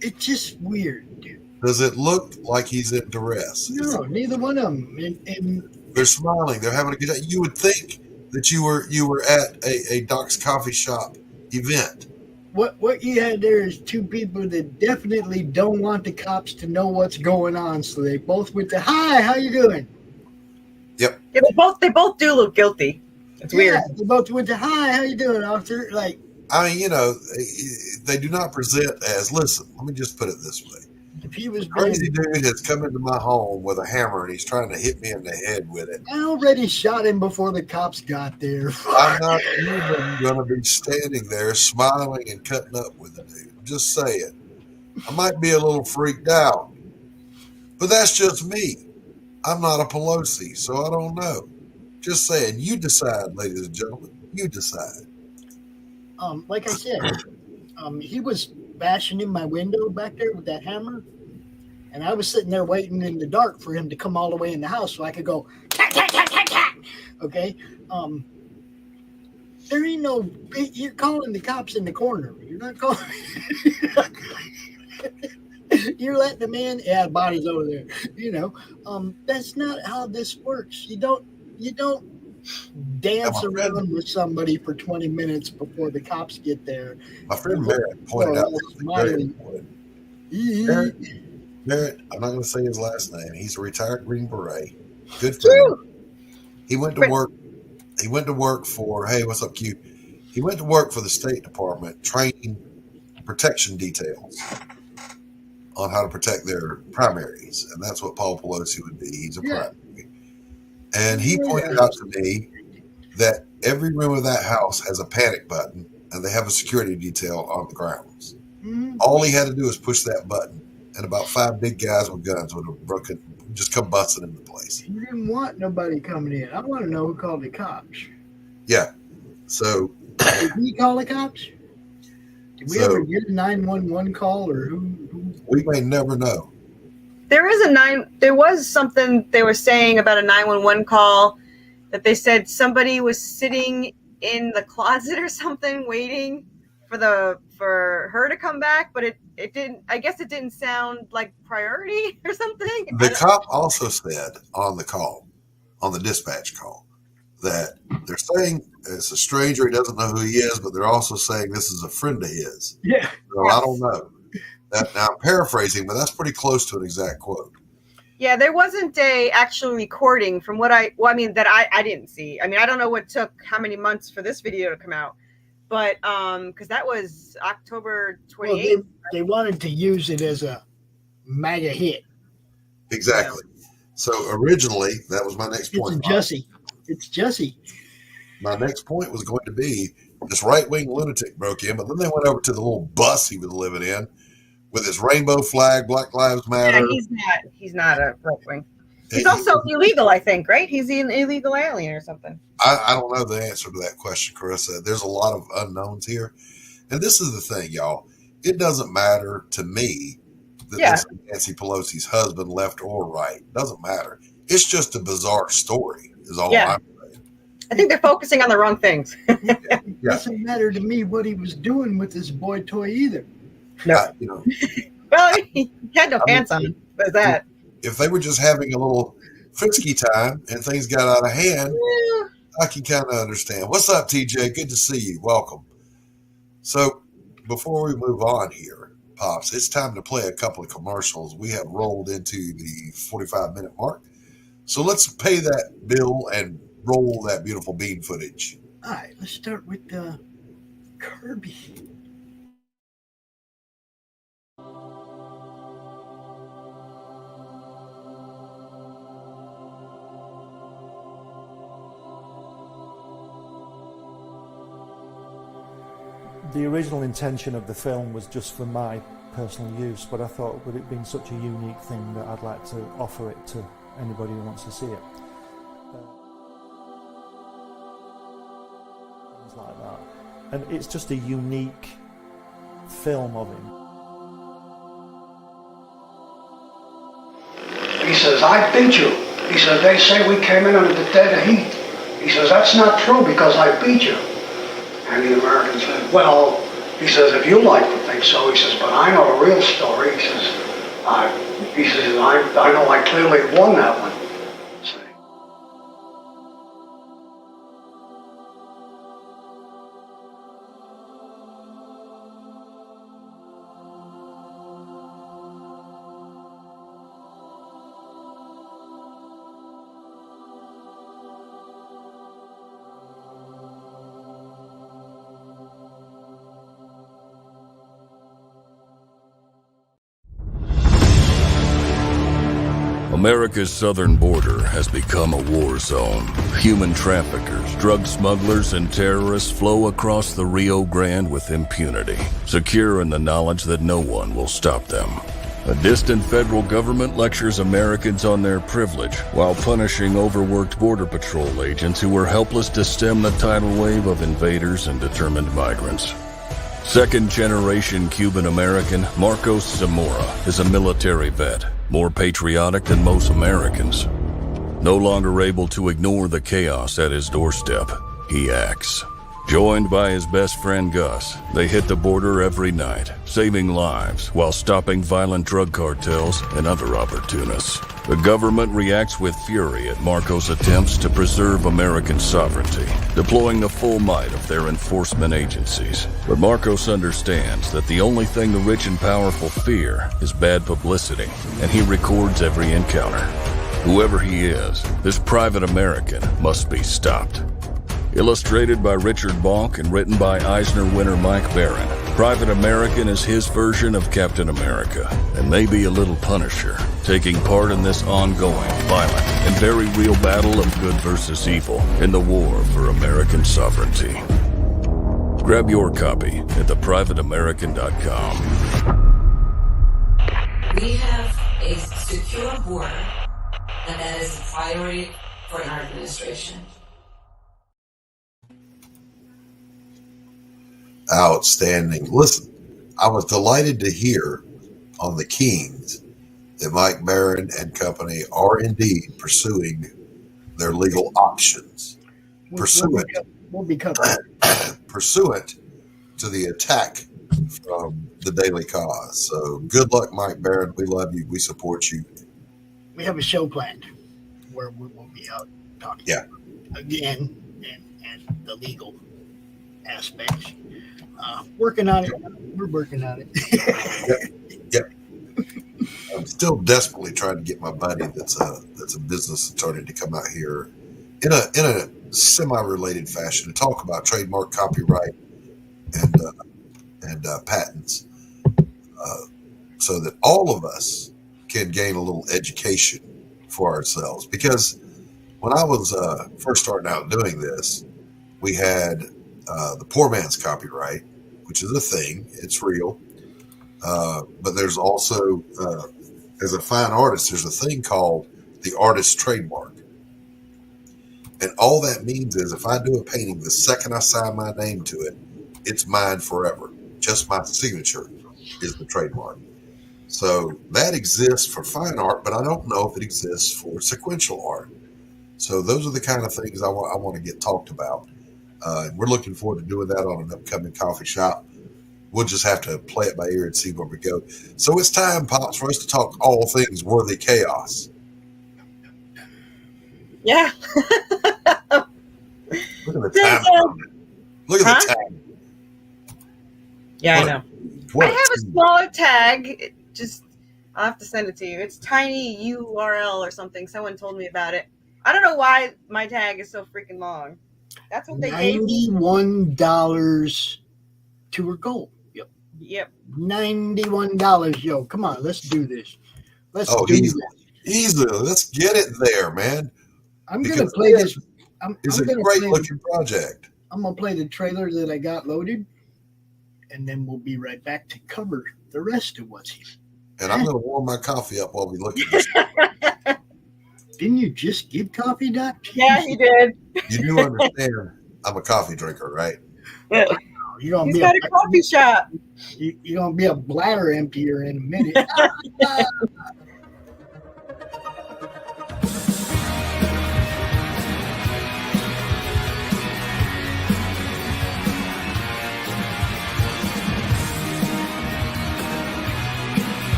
L: It's just weird, dude.
C: Does it look like he's in duress?
L: No, neither one of them. And
C: they're smiling. They're having a good time. You would think that you were at a Doc's coffee shop event.
L: What you had there is two people that definitely don't want the cops to know what's going on, so they both went to, "Hi, how you doing?"
C: Yep.
I: Yeah, they both do look guilty. It's weird.
L: They both went to, "Hi, how you doing, officer?" Like,
C: I mean, they do not present as, listen, let me just put it this way.
L: if he was
C: Crazy dude has come into my home with a hammer and he's trying to hit me in the head with it.
L: I already shot him before the cops got there.
C: I'm not even going to be standing there smiling and cutting up with the dude. I'm just saying. I might be a little freaked out, but that's just me. I'm not a Pelosi, so I don't know. Just saying, you decide, ladies and gentlemen. You decide.
L: Like I said, he was bashing in my window back there with that hammer, and I was sitting there waiting in the dark for him to come all the way in the house so I could go, "Cat, cat, cat, cat, cat." Okay? There ain't no, you're calling the cops in the corner. You're not calling. You're letting them in. Yeah, the body's over there. That's not how this works. You don't dance around with somebody for 20 minutes before the cops get there.
C: My friend Barrett pointed out very important. Barrett, I'm not going to say his last name. He's a retired Green Beret. Good for him. He went to work. He went to work for, hey, what's up, Q? He went to work for the State Department training protection details on how to protect their primaries. And that's what Paul Pelosi would be. He's a primary. And he pointed out to me that every room of that house has a panic button and they have a security detail on the grounds. Mm-hmm. All he had to do was push that button and about 5 big guys with guns would have just come busting into place.
L: You didn't want nobody coming in. I want to know who called the cops.
C: Yeah. So.
L: Did we call the cops? Did we ever get a 911 call or who?
C: We may never know.
I: There was something they were saying about a 911 call that they said somebody was sitting in the closet or something waiting for her to come back, but it didn't. I guess it didn't sound like priority or something.
C: The cop also said on the dispatch call, that they're saying it's a stranger. He doesn't know who he is, but they're also saying this is a friend of his.
L: Yeah.
C: So I don't know. Now I'm paraphrasing, but that's pretty close to an exact quote.
I: Yeah, there wasn't a actual recording from what I didn't see. I mean, I don't know what took how many months for this video to come out, but because that was October 28th.
L: Well, they wanted to use it as a MAGA hit.
C: Exactly. Yeah. So originally, that was my next point.
L: It's Jussie.
C: My next point was going to be this right-wing lunatic broke in, but then they went over to the little bus he was living in with his rainbow flag, Black Lives Matter.
I: Yeah, he's not a right wing. He's also illegal, I think, right? He's an illegal alien or something.
C: I don't know the answer to that question, Carissa. There's a lot of unknowns here. And this is the thing, y'all. It doesn't matter to me that this is Nancy Pelosi's husband, left or right. Doesn't matter. It's just a bizarre story, is all I'm saying.
I: I think they're focusing on the wrong things.
L: It doesn't matter to me what he was doing with this boy toy either.
I: No. Well, he had no pants on. There's that.
C: If they were just having a little frisky time and things got out of hand, I can kind of understand. What's up, TJ? Good to see you. Welcome. So before we move on here, Pops, it's time to play a couple of commercials. We have rolled into the 45-minute mark. So let's pay that bill and roll that beautiful bean footage.
L: All right, let's start with Kirby.
N: The original intention of the film was just for my personal use, but I thought with it being such a unique thing that I'd like to offer it to anybody who wants to see it. Things like that. And it's just a unique film of him.
O: He says, I beat you. He says, they say we came in under the dead of heat. He says, that's not true because I beat you. And the American said, well, he says, if you like to think so, he says, but I know the real story. He says, I know I clearly won that one.
P: America's southern border has become a war zone. Human traffickers, drug smugglers, and terrorists flow across the Rio Grande with impunity, secure in the knowledge that no one will stop them. A distant federal government lectures Americans on their privilege while punishing overworked Border Patrol agents who were helpless to stem the tidal wave of invaders and determined migrants. Second-generation Cuban-American Marcos Zamora is a military vet, more patriotic than most Americans. No longer able to ignore the chaos at his doorstep, he acts. Joined by his best friend Gus, they hit the border every night, saving lives while stopping violent drug cartels and other opportunists. The government reacts with fury at Marcos' attempts to preserve American sovereignty, deploying the full might of their enforcement agencies. But Marcos understands that the only thing the rich and powerful fear is bad publicity, and he records every encounter. Whoever he is, this private American must be stopped. Illustrated by Richard Bonk and written by Eisner winner Mike Baron, Private American is his version of Captain America, and maybe a little Punisher, taking part in this ongoing, violent, and very real battle of good versus evil in the war for American sovereignty. Grab your copy at theprivateamerican.com.
Q: We have a secure border, and that is a priority for our administration.
C: Outstanding. Listen, I was delighted to hear on the Kings that Mike Baron and company are indeed pursuing their legal options. Pursuant to the attack from the Daily Cause. So good luck, Mike Baron. We love you. We support you.
L: We have a show planned where we will be out talking again and the legal aspects. Working on it. We're working on it.
C: Yep. I'm still desperately trying to get my buddy that's a business attorney to come out here in a semi-related fashion to talk about trademark, copyright, and patents, so that all of us can gain a little education for ourselves. Because when I was first starting out doing this, we had the poor man's copyright, which is a thing. It's real. But there's also, as a fine artist, there's a thing called the artist's trademark. And all that means is if I do a painting, the second I sign my name to it, it's mine forever. Just my signature is the trademark. So that exists for fine art, but I don't know if it exists for sequential art. So those are the kind of things I want to get talked about. And we're looking forward to doing that on an upcoming coffee shop. We'll just have to play it by ear and see where we go. So it's time, Pops, for us to talk all things worthy chaos.
I: Yeah.
C: Look at the time. Look at the time.
I: Yeah, I know. I have a smaller tag. I'll have to send it to you. It's tiny URL or something. Someone told me about it. I don't know why my tag is so freaking long. That's what they gave me.
L: $91 to her goal.
I: Yep.
L: $91. Yo, come on, let's do this. Let's do this.
C: Easily. Let's get it there, man.
L: I'm going to play this.
C: It's a great looking project.
L: I'm going to play the trailer that I got loaded, and then we'll be right back to cover the rest of what's here.
C: And I'm going to warm my coffee up while we look at this.
L: Didn't you just give coffee, Doc?
I: Yeah, he did.
C: You do understand I'm a coffee drinker, right?
L: You're gonna
I: He's
L: be
I: got a coffee shop.
L: You're going to be a bladder emptier in a minute.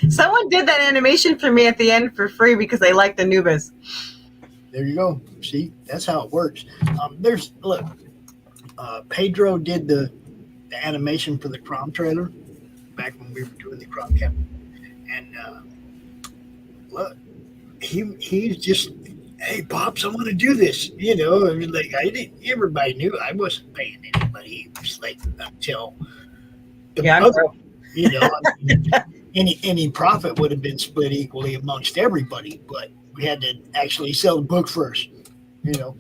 I: Someone did that animation for me at the end for free because they liked Anubis.
L: There you go. See, that's how it works. Pedro did the animation for the CRoM trailer back when we were doing the CRoM Camp, and look, he's just, hey Pops, I want to do this. You know, I mean, like everybody knew I wasn't paying anybody. It was like until you know, any profit would have been split equally amongst everybody, but we had to actually sell the book first, you know.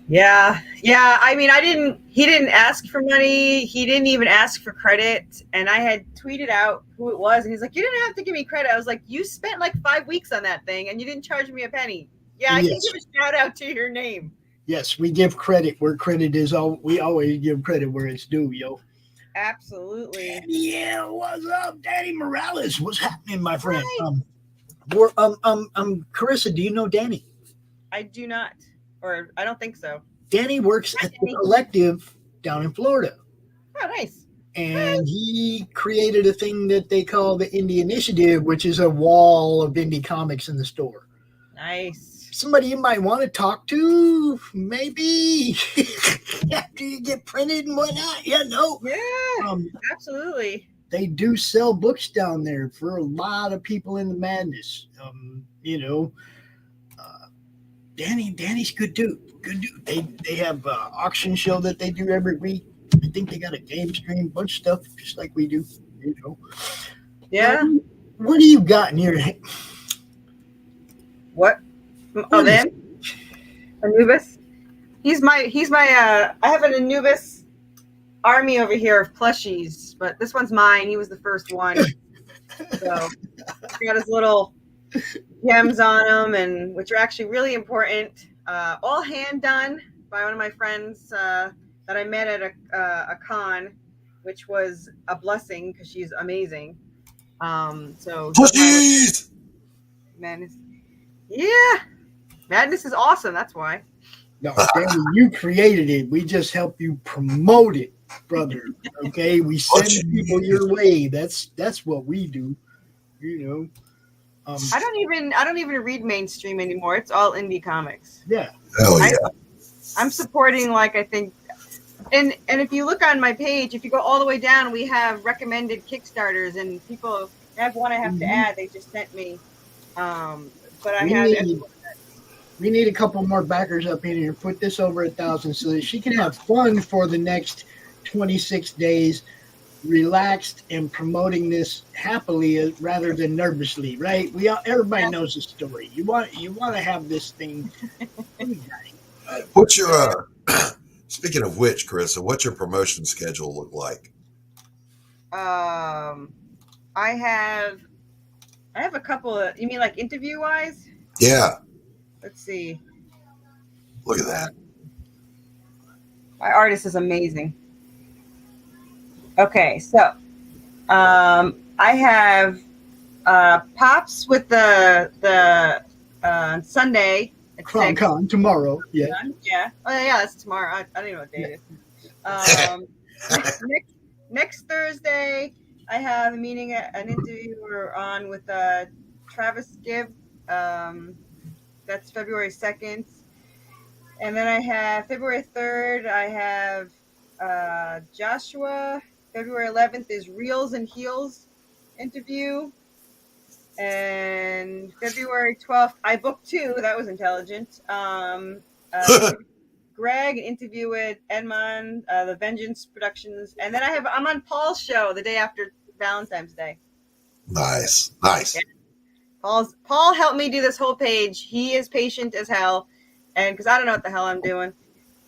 I: Yeah. I mean, he didn't ask for money. He didn't even ask for credit. And I had tweeted out who it was. And he's like, you didn't have to give me credit. I was like, you spent like 5 weeks on that thing and you didn't charge me a penny. Yeah, I can give a shout out to your name.
L: Yes, we give credit where credit is. We always give credit where it's due, yo.
I: Absolutely.
L: Yeah, what's up, Danny Morales? What's happening, my friend?
I: Hi.
L: Carissa, do you know Danny?
I: I do not, or I don't think so.
L: Danny works at the Collective down in Florida.
I: Oh, nice.
L: And he created a thing that they call the Indie Initiative, which is a wall of indie comics in the store.
I: Nice.
L: Somebody you might want to talk to, maybe after you get printed and whatnot. Yeah, no.
I: Yeah, absolutely.
L: They do sell books down there for a lot of people in the madness. You know, Danny's good dude. Good dude. They have an auction show that they do every week. I think they got a game stream, bunch of stuff just like we do. You know.
I: Yeah.
L: What do you got in your hand?
I: What? Oh, them? Anubis? He's my I have an Anubis army over here of plushies, but this one's mine. He was the first one. So he got his little gems on them, and which are actually really important. All hand done by one of my friends that I met at a con, which was a blessing because she's amazing. So
C: Pushies!
I: Madness. Yeah. Madness is awesome. That's why.
L: No, Danny, you created it. We just help you promote it, brother. Okay, we send people your way. That's what we do. You know.
I: I don't even read mainstream anymore. It's all indie comics.
L: Yeah.
C: Hell yeah.
I: I'm supporting, like, I think, and if you look on my page, if you go all the way down, we have recommended Kickstarters, and people have one I have to add. They just sent me, but
L: we need a couple more backers up in here. Put this over 1,000 so that she can have fun for the next 26 days, relaxed and promoting this happily rather than nervously. Right? Everybody knows the story. You want to have this thing.
C: What's your speaking of which, Carissa, what's your promotion schedule look like?
I: I have a couple of. You mean like interview wise?
C: Yeah.
I: Let's see.
C: Look at that.
I: My artist is amazing. Okay, so I have Pops with the Sunday at
L: CRoM Con tomorrow. Yeah.
I: Yeah. Oh yeah, that's tomorrow. I don't even know what day it is. Next Thursday, I have a meeting, an interview on with Travis Gibb. That's February 2nd. And then I have February 3rd, I have Joshua. February 11th is Reels and Heels interview. And February 12th, I booked 2. That was intelligent. Greg, an interview with Edmond, the Vengeance Productions. And then I'm on Paul's show the day after Valentine's Day.
C: Nice.
I: Yeah. Paul helped me do this whole page. He is patient as hell, and because I don't know what the hell I'm doing,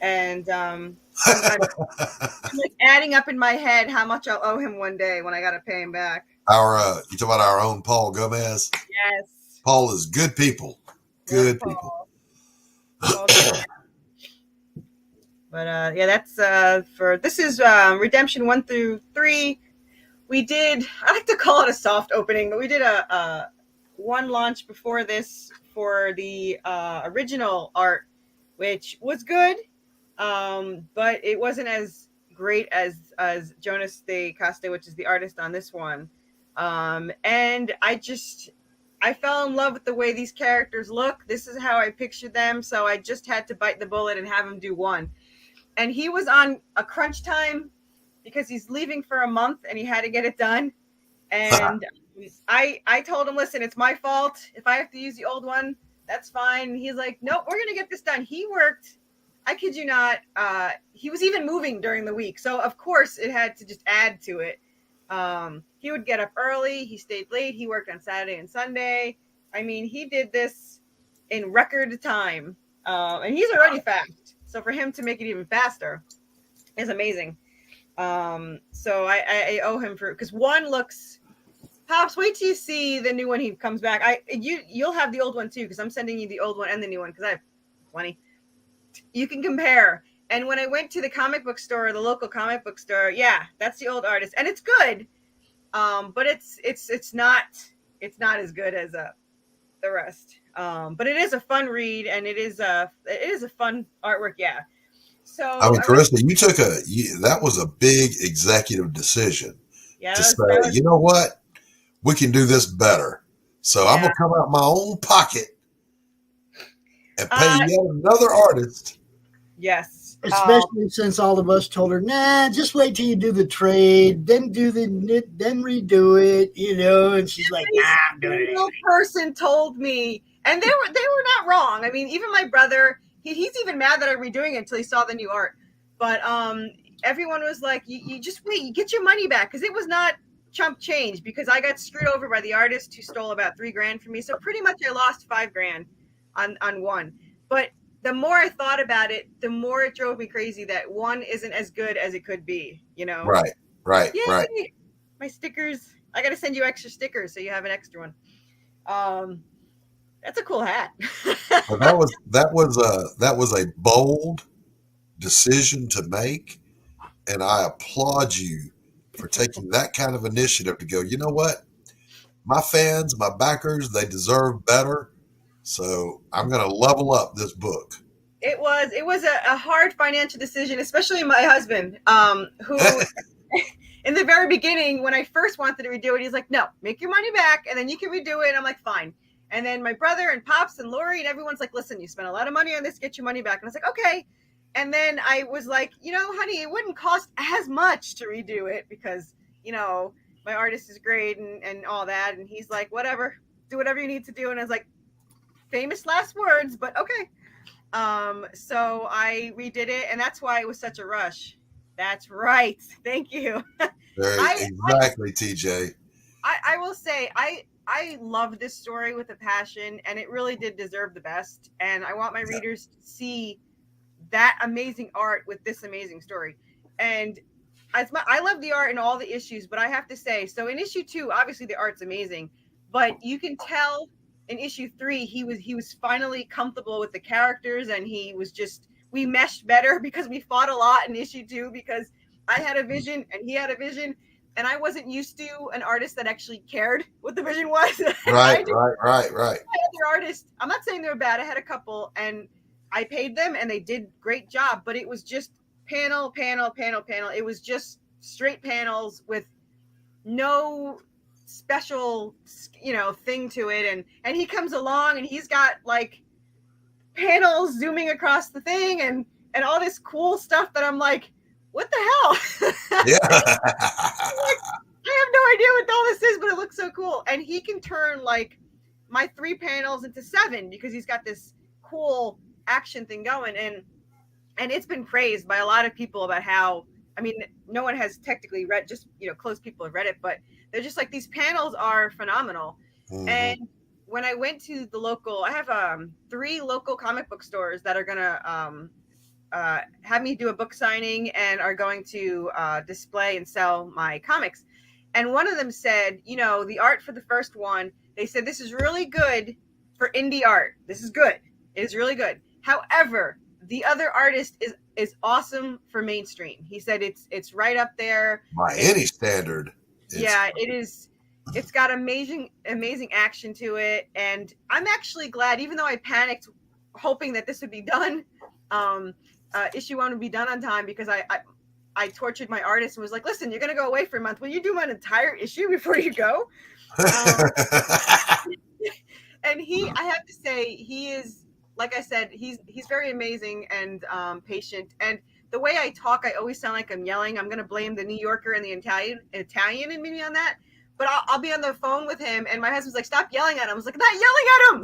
I: and I'm like adding up in my head how much I'll owe him one day when I got to pay him back.
C: You talking about our own Paul Gomez?
I: Yes.
C: Paul is good people. Good people.
I: But yeah, that's for this is Redemption 1 through 3. We did. I like to call it a soft opening, but we did a one launch before this for the original art, which was good, but it wasn't as great as Jonas de Costa, which is the artist on this one. And I fell in love with the way these characters look. This is how I pictured them, so I just had to bite the bullet and have him do one. And he was on a crunch time because he's leaving for a month and he had to get it done. And I told him, listen, it's my fault. If I have to use the old one, that's fine. And he's like, nope, we're going to get this done. He worked, I kid you not, he was even moving during the week. So, of course, it had to just add to it. He would get up early. He stayed late. He worked on Saturday and Sunday. I mean, he did this in record time. And he's already fast. So for him to make it even faster is amazing. So I owe him because one looks... Pops, wait till you see the new one. He comes back. You'll have the old one too, because I'm sending you the old one and the new one because I have plenty. You can compare. And when I went to the comic book store, the local comic book store, yeah, that's the old artist, and it's good. But it's not as good as the rest. But it is a fun read, and it is a fun artwork. Yeah. So
C: I mean, Carissa, that was a big executive decision to say, you know what? We can do this better. So I'm going to come out of my own pocket and pay yet another artist.
I: Yes.
L: Especially since all of us told her, nah, just wait till you do the trade, then redo it, and she's like, nah, I'm doing it.
I: No person told me, and they were not wrong. I mean, even my brother, he's even mad that I'm redoing it until he saw the new art. But everyone was like, you just wait, you get your money back, because it was not chump change, because I got screwed over by the artist who stole about $3,000 from me. So pretty much I lost $5,000 on one. But the more I thought about it, the more it drove me crazy that one isn't as good as it could be,
C: Right.
I: Yay! My stickers. I got to send you extra stickers so you have an extra one. That's a cool hat.
C: Well, that was a bold decision to make, and I applaud you for taking that kind of initiative to go, you know what? my fans, my backers, they deserve better. So I'm going to level up this book.
I: It was a hard financial decision, especially my husband, who in the very beginning, when I first wanted to redo it, he's like, no, make your money back and then you can redo it. And I'm like, fine. And then my brother and Pops and Laurie and everyone's like, listen, you spent a lot of money on this, get your money back. And I was like, okay. And then I was like, honey, it wouldn't cost as much to redo it because, my artist is great and all that. And he's like, whatever, do whatever you need to do. And I was like, famous last words, but okay. So I redid it, and that's why it was such a rush. That's right. Thank you.
C: Exactly, TJ.
I: I will say I love this story with a passion, and it really did deserve the best. And I want my readers to see that amazing art with this amazing story. And I love the art in all the issues, but I have to say, so in issue 2, obviously the art's amazing, but you can tell in issue 3 he was finally comfortable with the characters, and we meshed better because we fought a lot in issue 2 because I had a vision and he had a vision, and I wasn't used to an artist that actually cared what the vision was.
C: Right.
I: My other artists, I'm not saying they were bad. I had a couple and I paid them and they did great job, but it was just panel. It was just straight panels with no special, thing to it. And he comes along and he's got like panels zooming across the thing and all this cool stuff that I'm like, what the hell?
C: Yeah.
I: I have no idea what all this is, but it looks so cool. And he can turn like my 3 panels into 7 because he's got this cool action thing going. And it's been praised by a lot of people about how, no one has technically read, just, close people have read it, but they're just like, these panels are phenomenal. Mm-hmm. And when I went to the local, I have 3 local comic book stores that are going to have me do a book signing and are going to display and sell my comics. And one of them said, the art for the first one, they said, this is really good for indie art. This is good. It is really good. However, the other artist is awesome for mainstream. He said it's right up there.
C: By any standard.
I: It is. It's got amazing action to it. And I'm actually glad, even though I panicked hoping that this would be done, issue 1 would be done on time, because I tortured my artist and was like, listen, you're going to go away for a month. Will you do an entire issue before you go? And I have to say, he is, like I said, he's very amazing and patient. And the way I talk, I always sound like I'm yelling. I'm going to blame the New Yorker and the Italian in me on that. But I'll be on the phone with him, and my husband's like, stop yelling at him. I was like, I'm not yelling at him.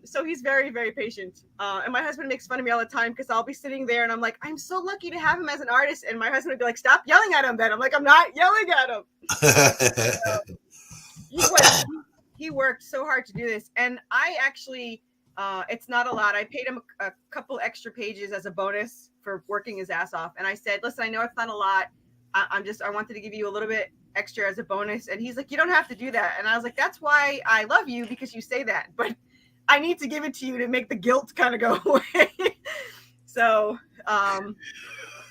I: So he's very, very patient. And my husband makes fun of me all the time because I'll be sitting there and I'm like, I'm so lucky to have him as an artist. And my husband would be like, stop yelling at him then. I'm like, I'm not yelling at him. He worked so hard to do this. And I actually, it's not a lot. I paid him a couple extra pages as a bonus for working his ass off. And I said, listen, I know it's not a lot. I wanted to give you a little bit extra as a bonus. And he's like, you don't have to do that. And I was like, that's why I love you, because you say that. But I need to give it to you to make the guilt kind of go away. So,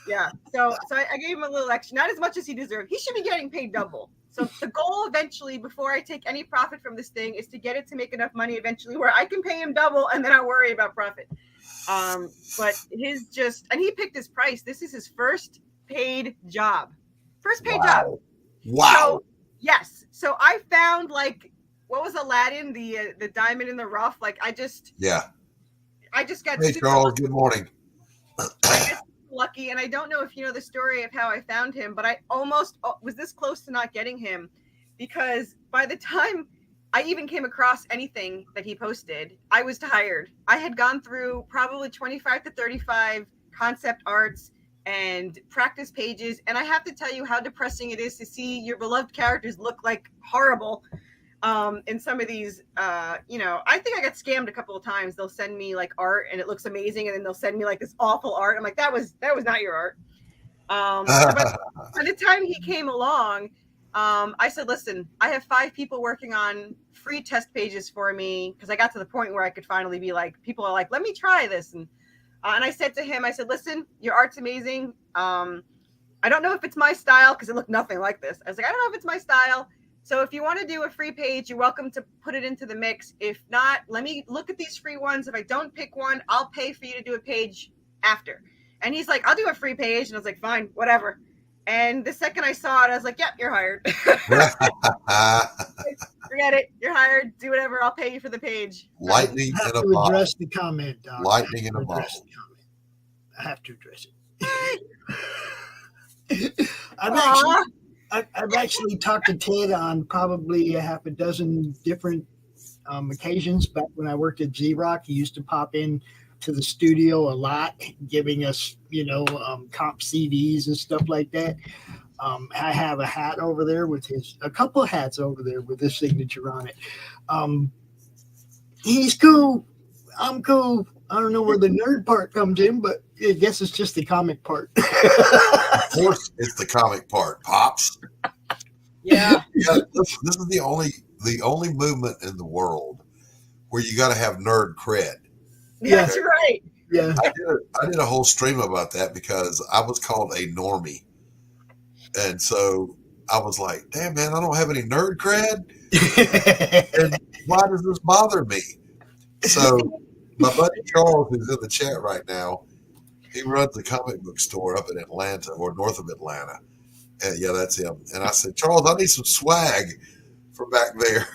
I: yeah. So I gave him a little extra, not as much as he deserved. He should be getting paid double. So the goal eventually, before I take any profit from this thing, is to get it to make enough money eventually where I can pay him double, and then I'll worry about profit. But and he picked his price. This is his first paid job. Job.
C: Wow.
I: So, yes. So I found, like, what was Aladdin, the diamond in the rough? Like, I just got
C: Hey, Charles, good morning.
I: I got lucky, and I don't know if you know the story of how I found him, but I almost was this close to not getting him, because by the time I even came across anything that he posted, I was tired. I had gone through probably 25 to 35 concept arts and practice pages, and I have to tell you how depressing it is to see your beloved characters look like horrible in some of these. I think I got scammed a couple of times. They'll send me like art and it looks amazing, and then they'll send me like this awful art. I'm like, that was not your art. But by the time he came along, I said, listen, I have 5 people working on free test pages for me, because I got to the point where I could finally be like, people are like, let me try this. And I said to him, I said, listen, your art's amazing. I don't know if it's my style because it looked nothing like this. I was like, I don't know if it's my style. So if you want to do a free page, you're welcome to put it into the mix. If not, let me look at these free ones. If I don't pick one, I'll pay for you to do a page after. And he's like, I'll do a free page. And I was like, fine, whatever. And the second I saw it, I was like, yep, you're hired. Forget it. You're hired. Do whatever. I'll pay you for the page.
C: Lightning
L: I have
C: in a
L: to
C: bottle.
L: address the comment, Doc.
C: Lightning in a bottle.
L: I have to address it. I've actually talked to Ted on probably a half a dozen different occasions. Back when I worked at Z-Rock, he used to pop in to the studio a lot, giving us, comp CDs and stuff like that. I have a hat over there with a couple of hats over there with his signature on it. He's cool. I'm cool. I don't know where the nerd part comes in, but I guess it's just the comic part.
C: Of course, it's the comic part, Pops.
I: Yeah.
C: This is the only movement in the world where you got to have nerd cred.
I: That's right.
L: Yeah.
C: I did a whole stream about that because I was called a normie. And so I was like, damn, man, I don't have any nerd cred. And why does this bother me? So my buddy Charles, who's in the chat right now, he runs a comic book store up in Atlanta or north of Atlanta. And yeah, that's him. And I said, Charles, I need some swag from back there.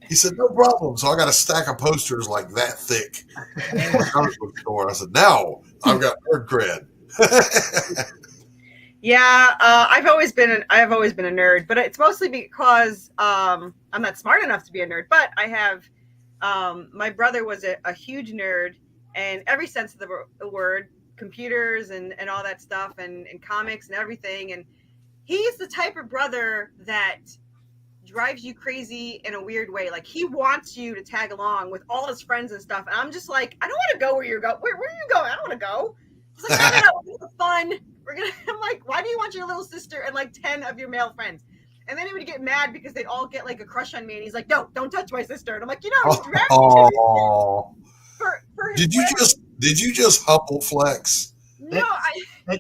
C: He said, no problem. So I got a stack of posters like that thick in my comic book store. I said, now I've got nerd cred.
I: Yeah, I've always been a nerd, but it's mostly because I'm not smart enough to be a nerd. But I have my brother was a huge nerd, and every sense of the word, computers and all that stuff, and comics and everything. And he's the type of brother that drives you crazy in a weird way. Like, he wants you to tag along with all his friends and stuff. And I'm just like, I don't want to go where you're going. Where are you going? I don't want to go. He's like, no, we're gonna have fun. I'm like, why do you want your little sister and like 10 of your male friends? And then he would get mad because they'd all get like a crush on me. And he's like, no, don't touch my sister. And I'm like, he's dragging me for his wedding.
C: Did you just humble flex?
I: No, for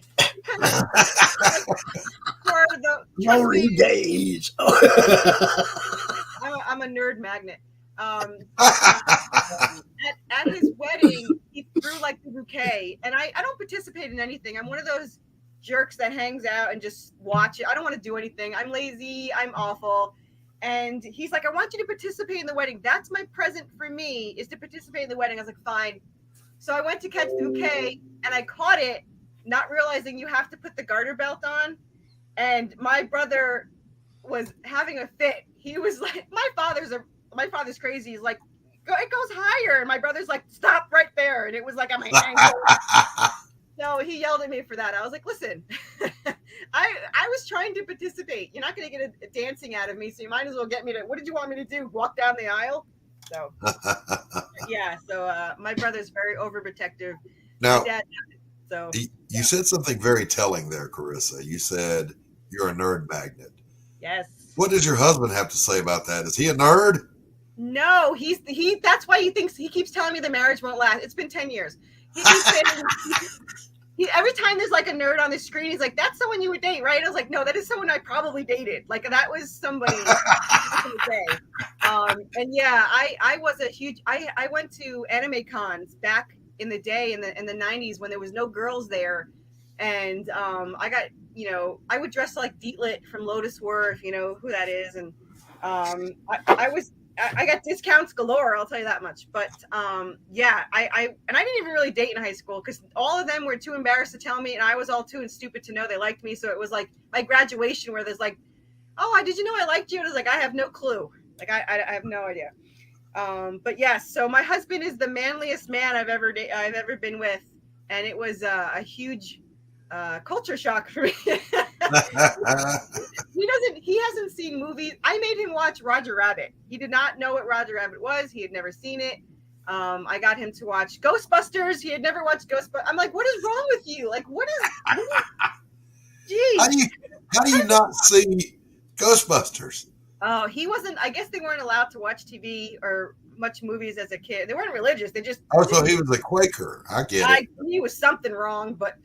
I: the
L: glory days.
I: I'm a nerd magnet. At his wedding, he threw like the bouquet, and I don't participate in anything. I'm one of those jerks that hangs out and just watch it. I don't want to do anything. I'm lazy. I'm awful. And he's like, I want you to participate in the wedding. That's my present for me, is to participate in the wedding. I was like, fine. So I went to catch the bouquet, and I caught it, not realizing you have to put the garter belt on. And my brother was having a fit. He was like, my father's crazy. He's like, it goes higher. And my brother's like, stop right there. And it was like on my ankle. So he yelled at me for that. I was like, listen, I was trying to participate. You're not going to get a dancing out of me. So you might as well get me to, what did you want me to do? Walk down the aisle? So yeah. So my brother's very overprotective.
C: Now,
I: my dad, so
C: you said something very telling there, Carissa. You said you're a nerd magnet.
I: Yes.
C: What does your husband have to say about that? Is he a nerd?
I: No, he that's why he keeps telling me the marriage won't last. It's been 10 years. He keeps saying, every time there's like a nerd on the screen, he's like, that's someone you would date, right? I was like, no, that is someone I probably dated. Like, that was somebody back in the day. And yeah, I was a huge, I went to anime cons back in the day in the 90s when there was no girls there. And I got, I would dress like Dietlit from Lotus War, if you know who that is. And I got discounts galore, I'll tell you that much. But yeah, I didn't even really date in high school because all of them were too embarrassed to tell me, and I was all too stupid to know they liked me. So it was like my graduation where there's like, oh, did you know I liked you? And I was like, I have no clue. Like I have no idea. But yes, so my husband is the manliest man I've ever been with, and it was a huge culture shock for me. He hasn't seen movies. I made him watch Roger Rabbit. He did not know what Roger Rabbit was. He had never seen it. I got him to watch Ghostbusters. He had never watched Ghostbusters. I'm like, what is wrong with you? Like, what is geez.
C: How do you not see Ghostbusters?
I: Oh, he wasn't. I guess they weren't allowed to watch TV or much movies as a kid. They weren't religious. They just.
C: Oh, so he was a Quaker. I get it.
I: He was something wrong, but.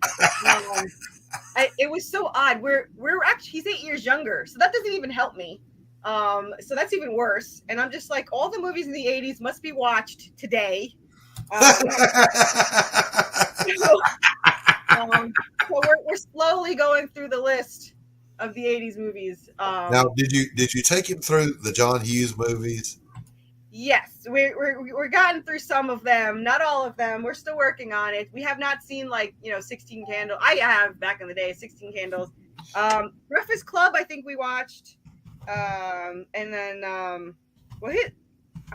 I: it was so odd. We're actually, he's 8 years younger, so that doesn't even help me. So that's even worse. And I'm just like, all the movies in the 80s must be watched today. So we're slowly going through the list of the 80s movies.
C: Now, did you take him through the John Hughes movies?
I: Yes, we're gotten through some of them, not all of them. We're still working on it. We have not seen 16 Candles. I have back in the day, 16 Candles. Breakfast Club, I think we watched. And then I'm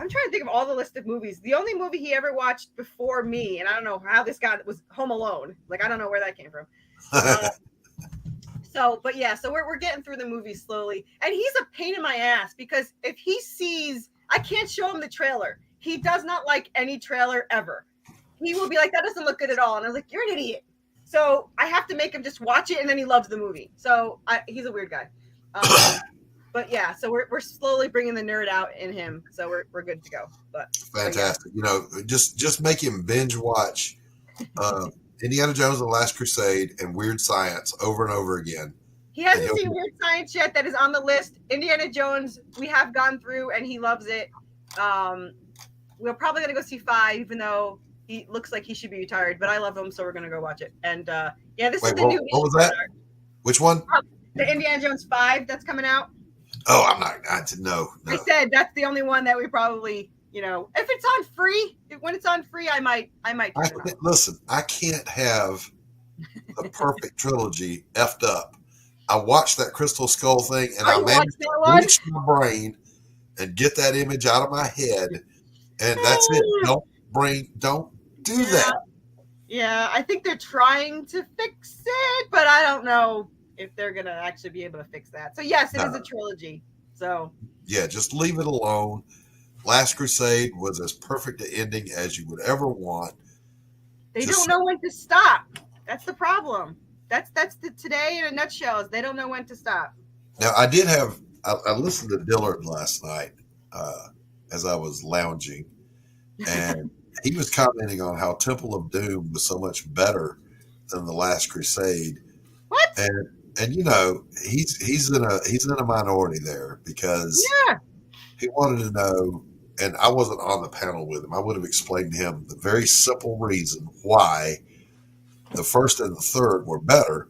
I: trying to think of all the list of movies. The only movie he ever watched before me, and I don't know how this got, was Home Alone. Like, I don't know where that came from. So we're getting through the movies slowly. And he's a pain in my ass because if he sees, I can't show him the trailer. He does not like any trailer ever. He will be like, that doesn't look good at all. And I was like, you're an idiot. So I have to make him just watch it, and then he loves the movie. So he's a weird guy. But yeah, so we're slowly bringing the nerd out in him. So we're good to go. But
C: fantastic. Just make him binge watch Indiana Jones and the Last Crusade and Weird Science over and over again.
I: He hasn't seen Weird Science yet. That is on the list. Indiana Jones, we have gone through, and he loves it. We're probably going to go see 5, even though he looks like he should be retired. But I love him, so we're going to go watch it. And this is the new.
C: What was that? Which one?
I: The Indiana Jones 5 that's coming out.
C: Oh, I'm not. No.
I: I said that's the only one that we probably, if it's on free, when it's on free, I might.
C: Listen, I can't have the perfect trilogy effed up. I watched that Crystal Skull thing, and I managed to reach my brain and get that image out of my head, and that's it. Don't do that.
I: Yeah, I think they're trying to fix it, but I don't know if they're gonna actually be able to fix that. So yes, it is a trilogy. So
C: yeah, just leave it alone. Last Crusade was as perfect an ending as you would ever want.
I: They don't know when to stop. That's the problem. That's the today in a nutshell. Is they don't know when to stop.
C: Now I listened to Dillard last night as I was lounging, and he was commenting on how Temple of Doom was so much better than the Last Crusade.
I: What?
C: And he's in a minority there because he wanted to know, and I wasn't on the panel with him. I would have explained to him the very simple reason why the first and the third were better,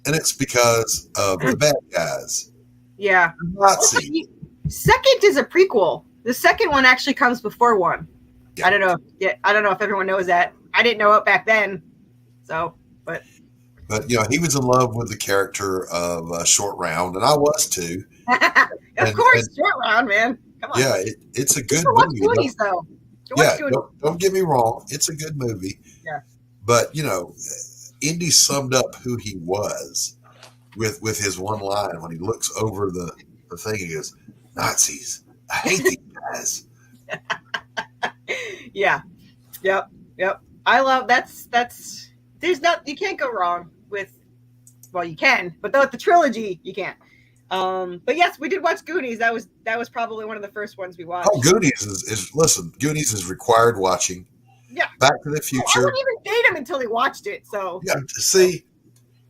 C: and it's because of the bad guys.
I: Yeah.
C: Nazi.
I: Second is a prequel. The second one actually comes before one. Yeah. I don't know. I don't know if everyone knows that. I didn't know it back then. So, but
C: he was in love with the character of Short Round, and I was too.
I: Of course, Short Round, man. Come on.
C: Yeah, it's a good movie.
I: Goonies, though.
C: Don't get me wrong. It's a good movie.
I: Yeah.
C: But Indy summed up who he was with his one line when he looks over the thing. He goes, "Nazis, I hate these guys."
I: Yeah. Yep. I love that's. There's you can't go wrong with. Well, you can, but the trilogy you can't. But yes, we did watch Goonies. That was probably one of the first ones we watched.
C: Oh, Goonies Goonies is required watching.
I: Yeah.
C: Back to the Future.
I: I wouldn't even date him until he watched it. So
C: yeah, see,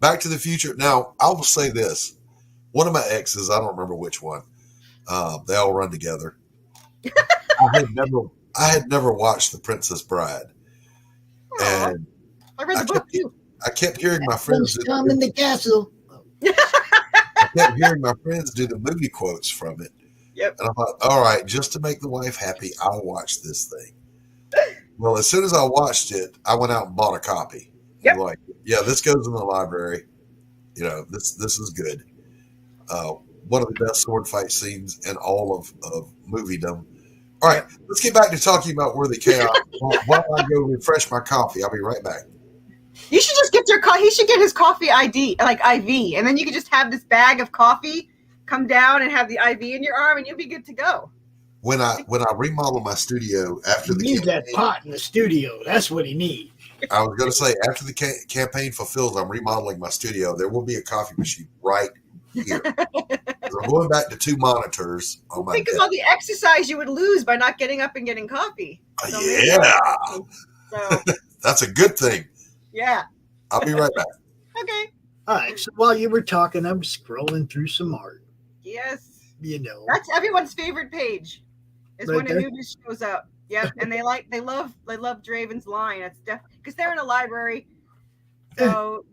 C: Back to the Future. Now I will say this: one of my exes, I don't remember which one. They all run together. I had never watched The Princess Bride, and
I: I read the book too.
C: I kept hearing my friends
L: come in the castle.
C: I kept hearing my friends do the movie quotes from it.
I: Yep.
C: And I thought, all right, just to make the wife happy, I'll watch this thing. Well, as soon as I watched it, I went out and bought a copy.
I: Yep.
C: Like, yeah, this goes in the library. This is good. One of the best sword fight scenes in all of moviedom. All right, let's get back to talking about Worthy Chaos. While I go refresh my coffee, I'll be right back.
I: You should just get he should get his coffee ID, like IV, and then you could just have this bag of coffee come down and have the IV in your arm, and you'll be good to go.
C: When I remodel my studio after the
L: campaign, that pot in the studio. That's what he needs.
C: I was going to say, after the campaign fulfills, I'm remodeling my studio. There will be a coffee machine right here. I'm going back to 2 monitors on my
I: because all the exercise you would lose by not getting up and getting coffee. So
C: that's a good thing.
I: Yeah.
C: I'll be right back.
I: Okay.
L: All right. So while you were talking, I'm scrolling through some art.
I: Yes.
L: You know.
I: That's everyone's favorite page. Is
L: Right
I: when
L: there?
I: Anubis shows up. Yep. And they love Draven's line. It's because they're in a library. So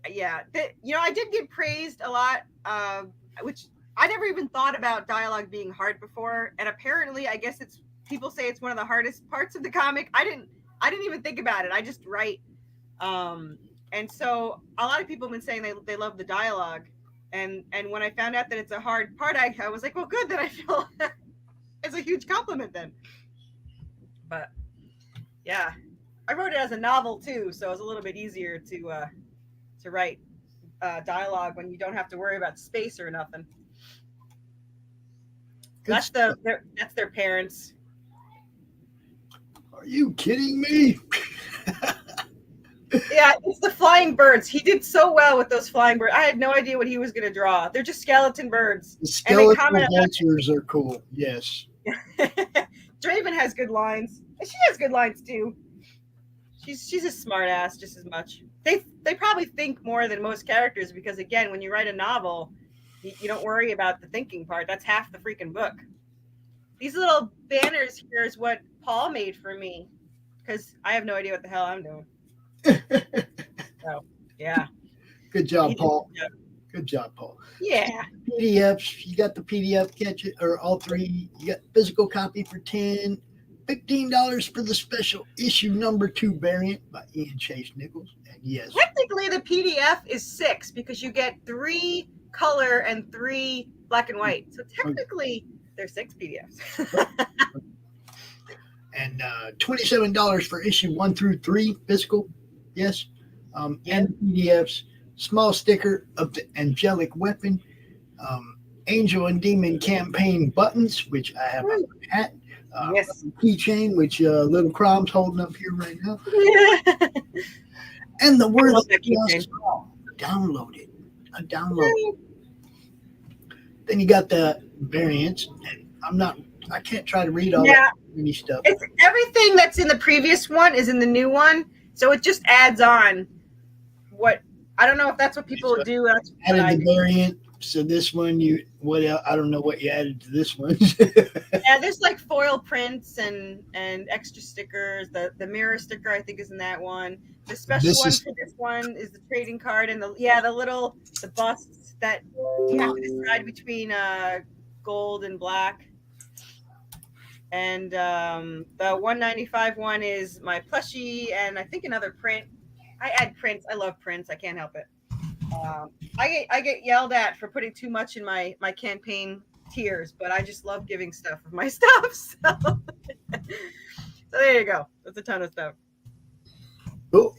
I: yeah. I did get praised a lot, which I never even thought about dialogue being hard before. And apparently I guess people say it's one of the hardest parts of the comic. I didn't even think about it. I just write. And so a lot of people have been saying they love the dialogue. And when I found out that it's a hard part, I was like, well, good, that I feel it's a huge compliment then. But yeah, I wrote it as a novel too, so it's a little bit easier to write dialogue when you don't have to worry about space or nothing. That's their parents.
L: Are you kidding me?
I: Yeah, it's the flying birds. He did so well with those flying birds. I had no idea what he was going to draw. They're just skeleton birds.
L: The skeleton vultures are cool. Yes.
I: Draven has good lines. She has good lines too. She's a smart ass just as much. They probably think more than most characters because again, when you write a novel, you don't worry about the thinking part. That's half the freaking book. These little banners here is what Paul made for me because I have no idea what the hell I'm doing. So, yeah.
L: Good job, Paul. Good job, Paul.
I: Yeah.
L: PDFs. You got the PDF, catch it, or all three. You got physical copy for $10, $15 for the special issue number 2 variant by Ian Chase Nichols. And yes.
I: Technically, the PDF is 6 because you get 3 color and 3 black and white. So technically, there's 6 PDFs.
L: And $27 for issue 1 through 3 physical. Yes. And PDFs, small sticker of the angelic weapon, angel and demon campaign buttons, which I have on my hat.
I: Yes.
L: Keychain, which little CRoM's holding up here right now. And the word download it. Download it. Then you got the variants. And I can't try to read all that many stuff.
I: It's everything that's in the previous one is in the new one. So it just adds on what I don't know if that's what people do. That's
L: added the variant. So this one, I don't know what you added to this one.
I: Yeah, there's like foil prints and extra stickers. The mirror sticker I think is in that one. The special for this one is the trading card and the busts that you have to decide between gold and black. And the 195 one is my plushie and I think another print. I add prints. I love prints. I can't help it. I get yelled at for putting too much in my campaign tiers, but I just love giving stuff of my stuff. So there you go. That's a ton of stuff.
L: Cool.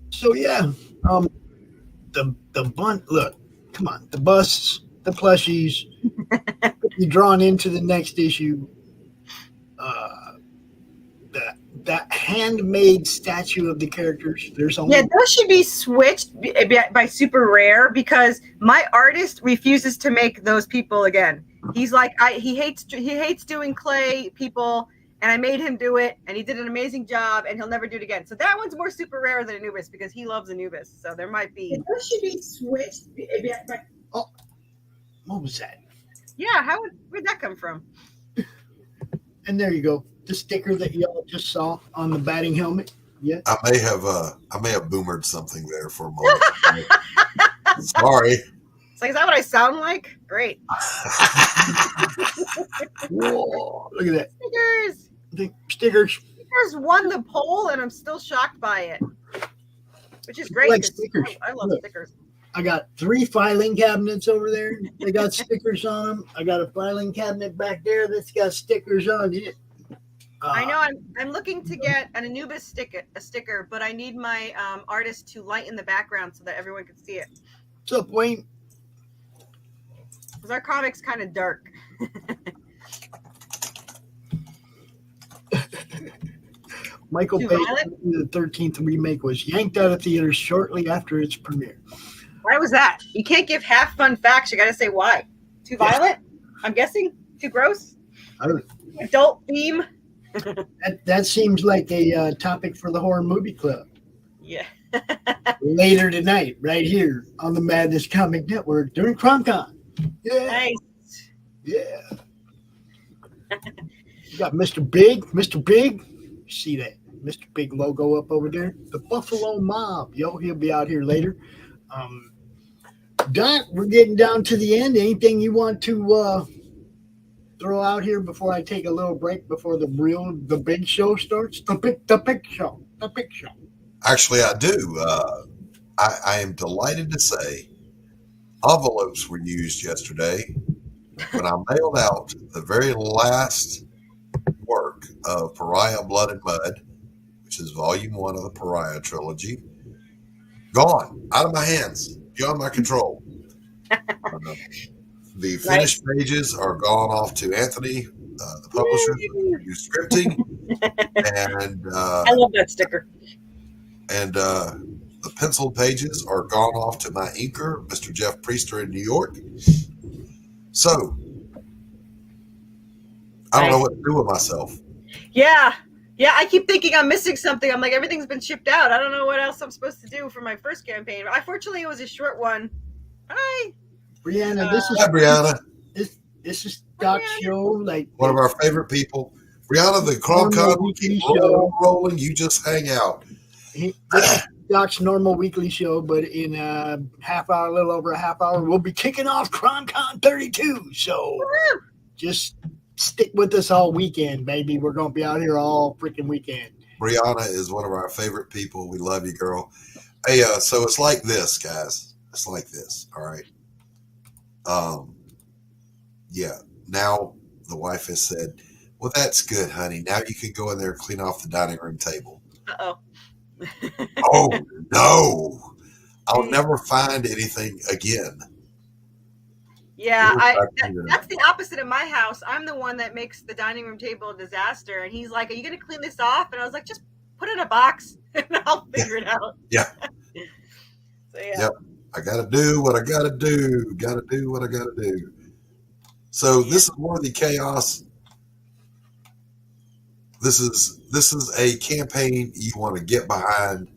L: So yeah, the bunt. Look, come on, the busts, the plushies. You're drawn into the next issue. That handmade statue of the characters. There's only
I: those should be switched by super rare because my artist refuses to make those people again. He's like he hates doing clay people, and I made him do it, and he did an amazing job, and he'll never do it again. So that one's more super rare than Anubis because he loves Anubis. So there might be those should be switched.
L: Oh, what was that?
I: Yeah, where'd that come from?
L: And there you go. The sticker that y'all just saw on the batting helmet. Yeah.
C: I may have boomered something there for a moment. Sorry.
I: It's like, is that what I sound like? Great.
L: Whoa, look at that.
I: Stickers.
L: The stickers.
I: Stickers won the poll, and I'm still shocked by it. Which is great.
L: Like stickers.
I: I love stickers.
L: I got 3 filing cabinets over there. They got stickers on them. I got a filing cabinet back there that's got stickers on it.
I: I know I'm looking to get an Anubis sticker, but I need my artist to lighten the background so that everyone can see it.
L: What's up, Wayne?
I: Because our comic's kind of dark.
L: Michael Bay, the 13th remake, was yanked out of theaters shortly after its premiere.
I: Why was that? You can't give half fun facts. You got to say why. Too violent? I'm guessing? Too gross?
L: I don't know.
I: Adult theme?
L: That seems like a topic for the Horror Movie Club.
I: Yeah.
L: Later tonight, right here on the Madness Comic Network during CRoM Con. Yeah.
I: Nice.
L: Yeah. You got Mr. Big. Mr. Big. You see that Mr. Big logo up over there? The Buffalo Mob. Yo, he'll be out here later. Doc, we're getting down to the end. Anything you want to throw out here before I take a little break before the big show starts? The big show.
C: Actually, I do. I am delighted to say envelopes were used yesterday when I mailed out the very last work of Pariah, Blood and Mud, which is volume 1 of the Pariah trilogy. Gone, out of my hands, beyond my control. The finished pages are gone off to Anthony, the publisher, to do scripting. And
I: I love that sticker.
C: And the penciled pages are gone off to my inker, Mr. Jeff Priester in New York. So, I don't know what to do with myself.
I: Yeah. Yeah, I keep thinking I'm missing something. I'm like, everything's been shipped out. I don't know what else I'm supposed to do for my first campaign. Unfortunately, it was a short one. Hi.
L: Brianna,
C: Hi, Brianna.
L: This is Doc's show. Like
C: one of our favorite people. Brianna, the CRoM Con will keep rolling. You just hang out.
L: Doc's normal weekly show, but in a little over a half hour, we'll be kicking off CRoM Con 32. So just stick with us all weekend, baby. We're going to be out here all freaking weekend.
C: Brianna is one of our favorite people. We love you, girl. Hey, so it's like this, guys. It's like this. All right. Yeah. Now the wife has said, well, that's good, honey. Now you can go in there and clean off the dining room table.
I: Uh-oh.
C: Oh, no. I'll never find anything again.
I: Yeah, that's the opposite of my house. I'm the one that makes the dining room table a disaster. And he's like, are you going to clean this off? And I was like, just put it in a box and I'll figure it out.
C: Yeah.
I: So, yeah.
C: Yep. I got to do what I got to do. Got to do what I got to do. So this is Worthy Chaos. This is a campaign you want to get behind.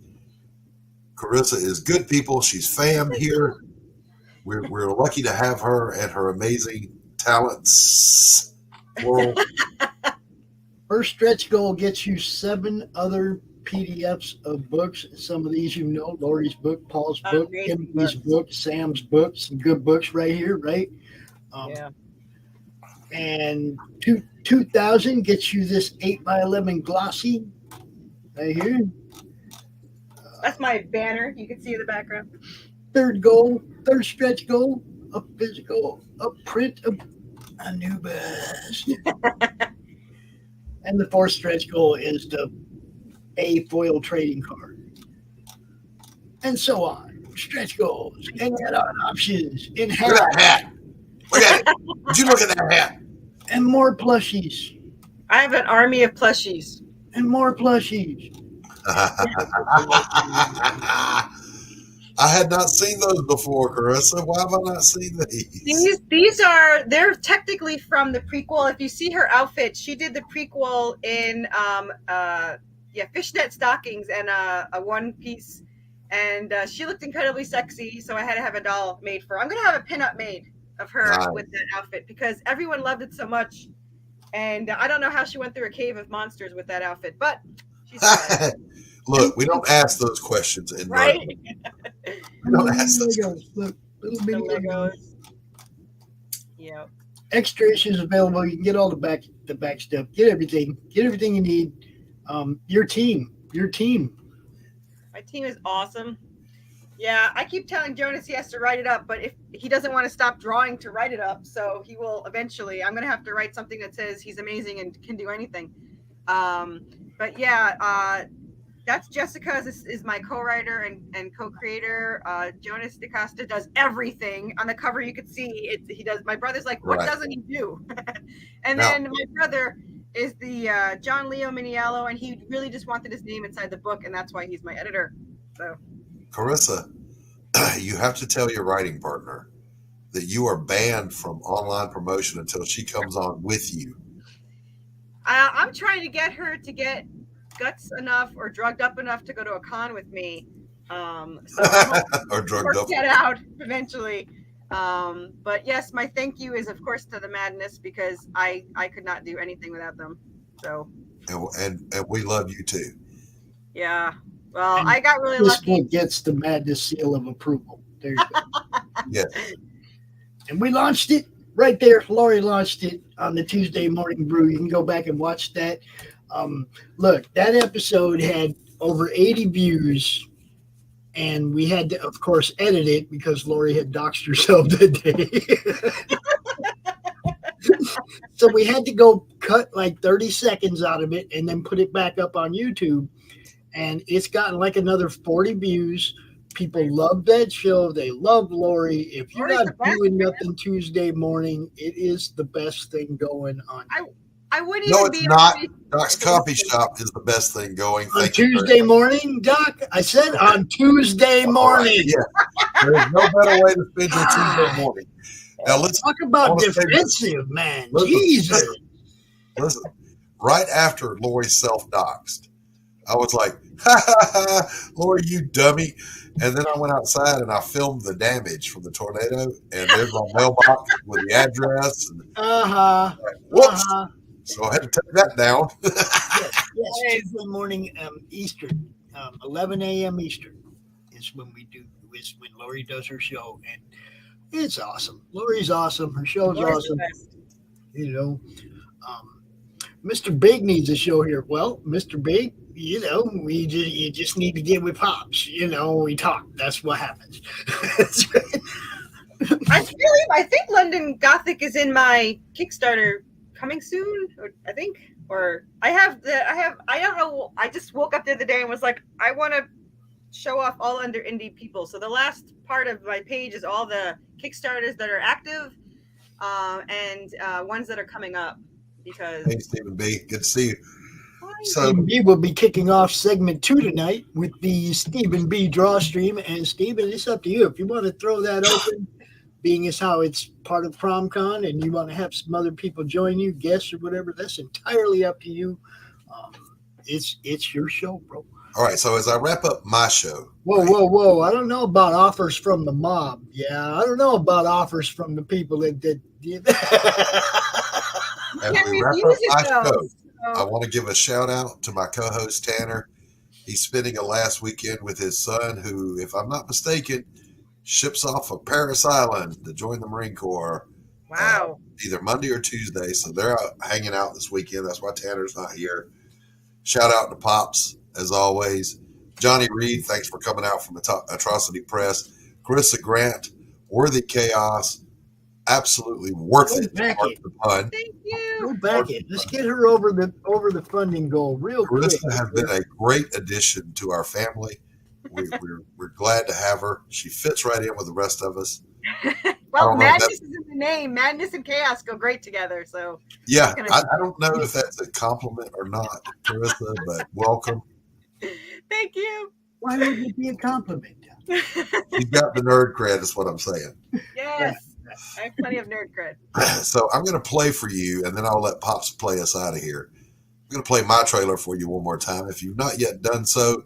C: Carissa is good people. She's fam here. We're lucky to have her and her amazing talents.
L: First stretch goal gets you 7 other PDFs of books. Some of these, Laurie's book, Paul's book, Emily's book, Sam's book, some good books right here, right?
I: Yeah.
L: And 2,000 gets you this 8x11 glossy right here.
I: That's my banner. You can see in the background.
L: Third stretch goal, a physical, a print of Anubis. And the fourth stretch goal is a foil trading card. And so on. Stretch goals and add-on options in hat.
C: Look at that hat. Look at it. Would you look at that hat?
L: And more plushies.
I: I have an army of plushies.
L: And more plushies.
C: I had not seen those before, Carissa. Why have I not seen these?
I: They're technically from the prequel. If you see her outfit, she did the prequel in fishnet stockings and a one piece, and she looked incredibly sexy. So I had to have a doll made for her. I'm gonna have a pinup made of her with that outfit because everyone loved it so much, and I don't know how she went through a cave of monsters with that outfit, but she's
C: Look, we don't ask those questions in
I: right.
C: We don't ask those questions.
L: Look, little bitty Legos.
I: Yeah.
L: Extra issues available. You can get all the back stuff. Get everything you need. Your team.
I: My team is awesome. Yeah, I keep telling Jonas he has to write it up, but if he doesn't want to stop drawing to write it up, so he will eventually. I'm going to have to write something that says he's amazing and can do anything. But yeah, that's Jessica is my co-writer and co-creator. Jonas DaCosta does everything. On the cover, you could see he does. My brother's like, what doesn't he do? And then my brother is the John Leo Miniello, and he really just wanted his name inside the book, and that's why he's my editor. So,
C: Carissa, you have to tell your writing partner that you are banned from online promotion until she comes on with you.
I: I'm trying to get her to get guts enough or drugged up enough to go to a con with me. So
C: or drugged up.
I: Get out eventually. But yes, my thank you is of course to the Madness, because I could not do anything without them. So
C: and we love you too.
I: Yeah. Well, I got really
L: this
I: lucky.
L: one gets the Madness seal of approval. There you go.
C: Yes.
L: And we launched it right there. Laurie launched it on the Tuesday Morning Brew. You can go back and watch that. Look, that episode had over 80 views, and we had to, of course, edit it because Laurie had doxed herself that day. So we had to go cut like 30 seconds out of it and then put it back up on YouTube. And it's gotten like another 40 views. People love that show. They love Laurie. If you're not doing nothing Tuesday morning, it is the best thing going on.
I: I wouldn't
C: No,
I: even
C: it's
I: be
C: not. Doc's Coffee Shop is the best thing going.
L: On
C: Thank you very
L: Tuesday
C: much.
L: morning, Doc? I said on Tuesday morning.
C: Yeah. There's no better way to spend your Tuesday morning. Now let's
L: talk about defensive, man. Jesus.
C: Listen, right after Laurie self-doxed, I was like, ha, ha, ha, Laurie, you dummy. And then I went outside and I filmed the damage from the tornado, and there's my mailbox with the address. And whoops. So I had to take that down.
L: Yes, Tuesday morning Eastern, 11 a.m. Eastern is when Laurie does her show, and it's awesome. Laurie's awesome. Her show's awesome. You know, Mr. Big needs a show here. Well, Mr. Big, you know, you just need to get with Pops. You know, we talk. That's what happens.
I: I think London Gothic is in my Kickstarter coming soon. I don't know. I just woke up the other day and was like, I want to show off all under indie people. So the last part of my page is all the Kickstarters that are active and ones that are coming up. Because
C: hey, Stephen B. Good to see you. So
L: Stephen B will be kicking off segment 2 tonight with the Stephen B draw stream. And Stephen, it's up to you. If you want to throw that open, being as how it's part of CRoM Con and you want to have some other people join you, guests or whatever, that's entirely up to you. It's your show, bro.
C: All right, so as I wrap up my show.
L: Whoa. I don't know about offers from the mob. Yeah, I don't know about offers from the people that
C: As we wrap up my show, I want to give a shout out to my co-host Tanner. He's spending a last weekend with his son, who, if I'm not mistaken, ships off of Paris Island to join the Marine Corps.
I: Wow.
C: Either Monday or Tuesday. So they're out hanging out this weekend. That's why Tanner's not here. Shout out to Pops, as always. Johnny Reed, thanks for coming out from Atrocity Press. Carissa Grant, Worthy Chaos. Absolutely worth it.
L: Back it.
I: Thank you.
L: Go back it. Let's get her over the funding goal real quick.
C: Carissa has been a great addition to our family. We're glad to have her. She fits right in with the rest of us.
I: Well, madness is in the name. Madness and chaos go great together. So
C: yeah, I don't know if that's a compliment or not, Carissa, but welcome.
I: Thank you.
L: Why would it be a compliment?
C: You got the nerd cred, is what I'm saying.
I: Yes. I have plenty of nerd cred.
C: So I'm going to play for you, and then I'll let Pops play us out of here. I'm going to play my trailer for you one more time. If you've not yet done so,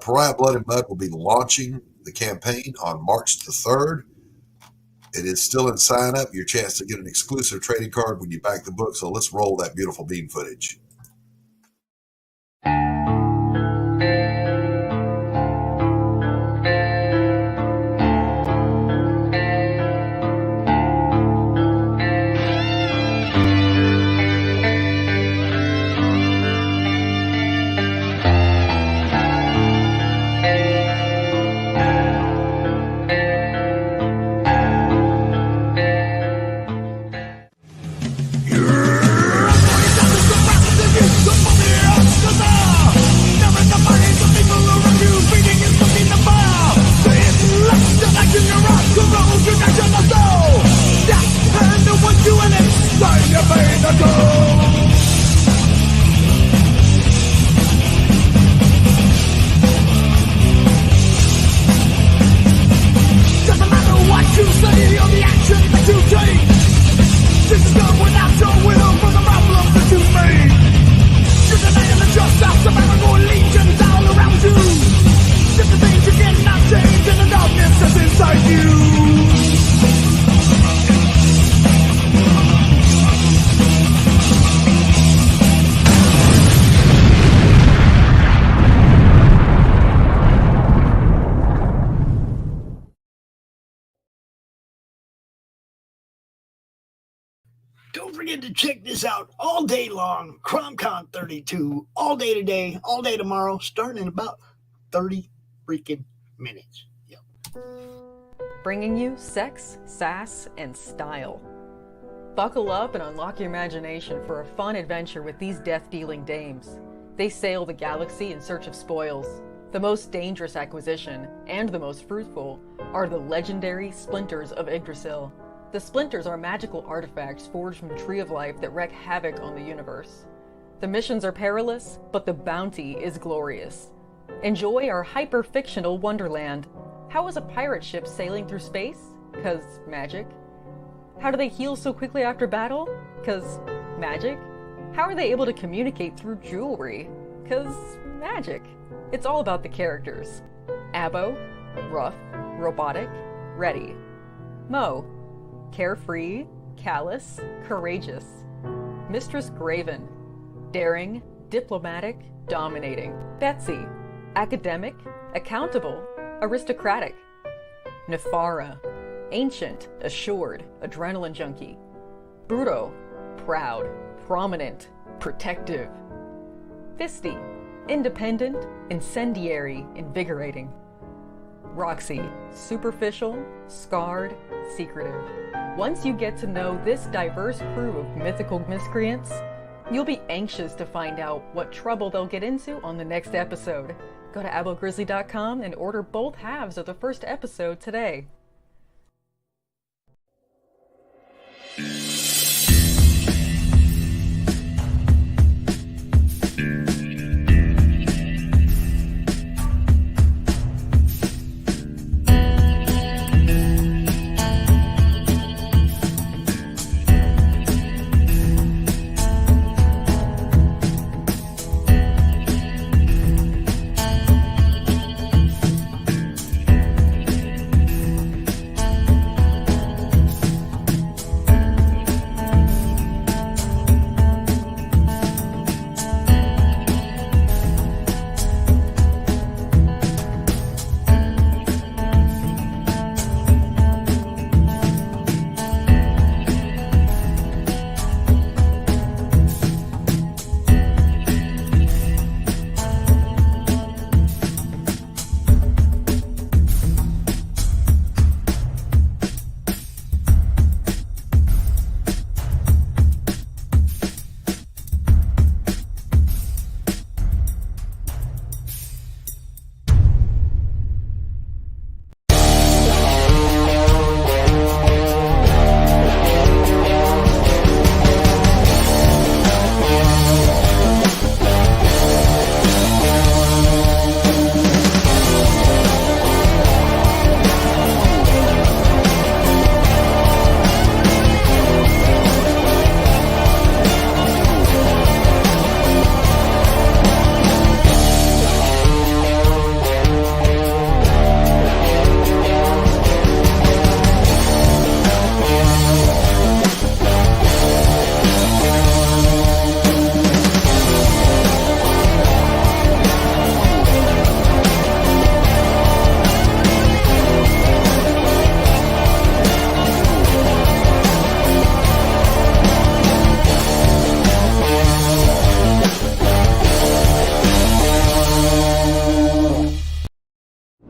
C: Pariah Blood and Mud will be launching the campaign on March the 3rd. It is still in sign up. Your chance to get an exclusive trading card when you back the book. So let's roll that beautiful bean footage.
R: Doesn't matter what you say or the action that you take. This is done without your will for the problems that you made.
L: forget to check this out all day long. CRoM Con 32, all day today, all day tomorrow, starting in about 30 freaking minutes. Yep.
S: Bringing you sex, sass, and style. Buckle up and unlock your imagination for a fun adventure with these death-dealing dames. They sail the galaxy in search of spoils. The most dangerous acquisition, and the most fruitful, are the legendary Splinters of Yggdrasil. The Splinters are magical artifacts forged from the Tree of Life that wreak havoc on the universe. The missions are perilous, but the bounty is glorious. Enjoy our hyper-fictional wonderland. How is a pirate ship sailing through space? 'Cause magic. How do they heal so quickly after battle? 'Cause magic. How are they able to communicate through jewelry? 'Cause magic. It's all about the characters. Abo, rough, robotic, ready. Mo, carefree, callous, courageous. Mistress Graven, daring, diplomatic, dominating. Betsy, academic, accountable, aristocratic. Nefara, ancient, assured, adrenaline junkie. Bruto, proud, prominent, protective. Fisty, independent, incendiary, invigorating. Roxy, superficial, scarred, secretive. Once you get to know this diverse crew of mythical miscreants, you'll be anxious to find out what trouble they'll get into on the next episode. Go to abogrizzly.com and order both halves of the first episode today.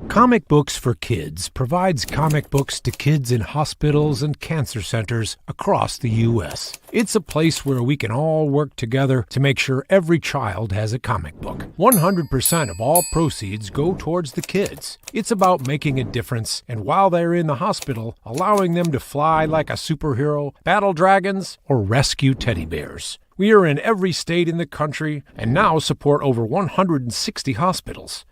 T: Comic Books for Kids provides comic books to kids in hospitals and cancer centers across the U.S. It's a place where we can all work together to make sure every child has a comic book. 100% of all proceeds go towards the kids. It's about making a difference, and while they're in the hospital, allowing them to fly like a superhero, battle dragons, or rescue teddy bears. We are in every state in the country and now support over 160 hospitals.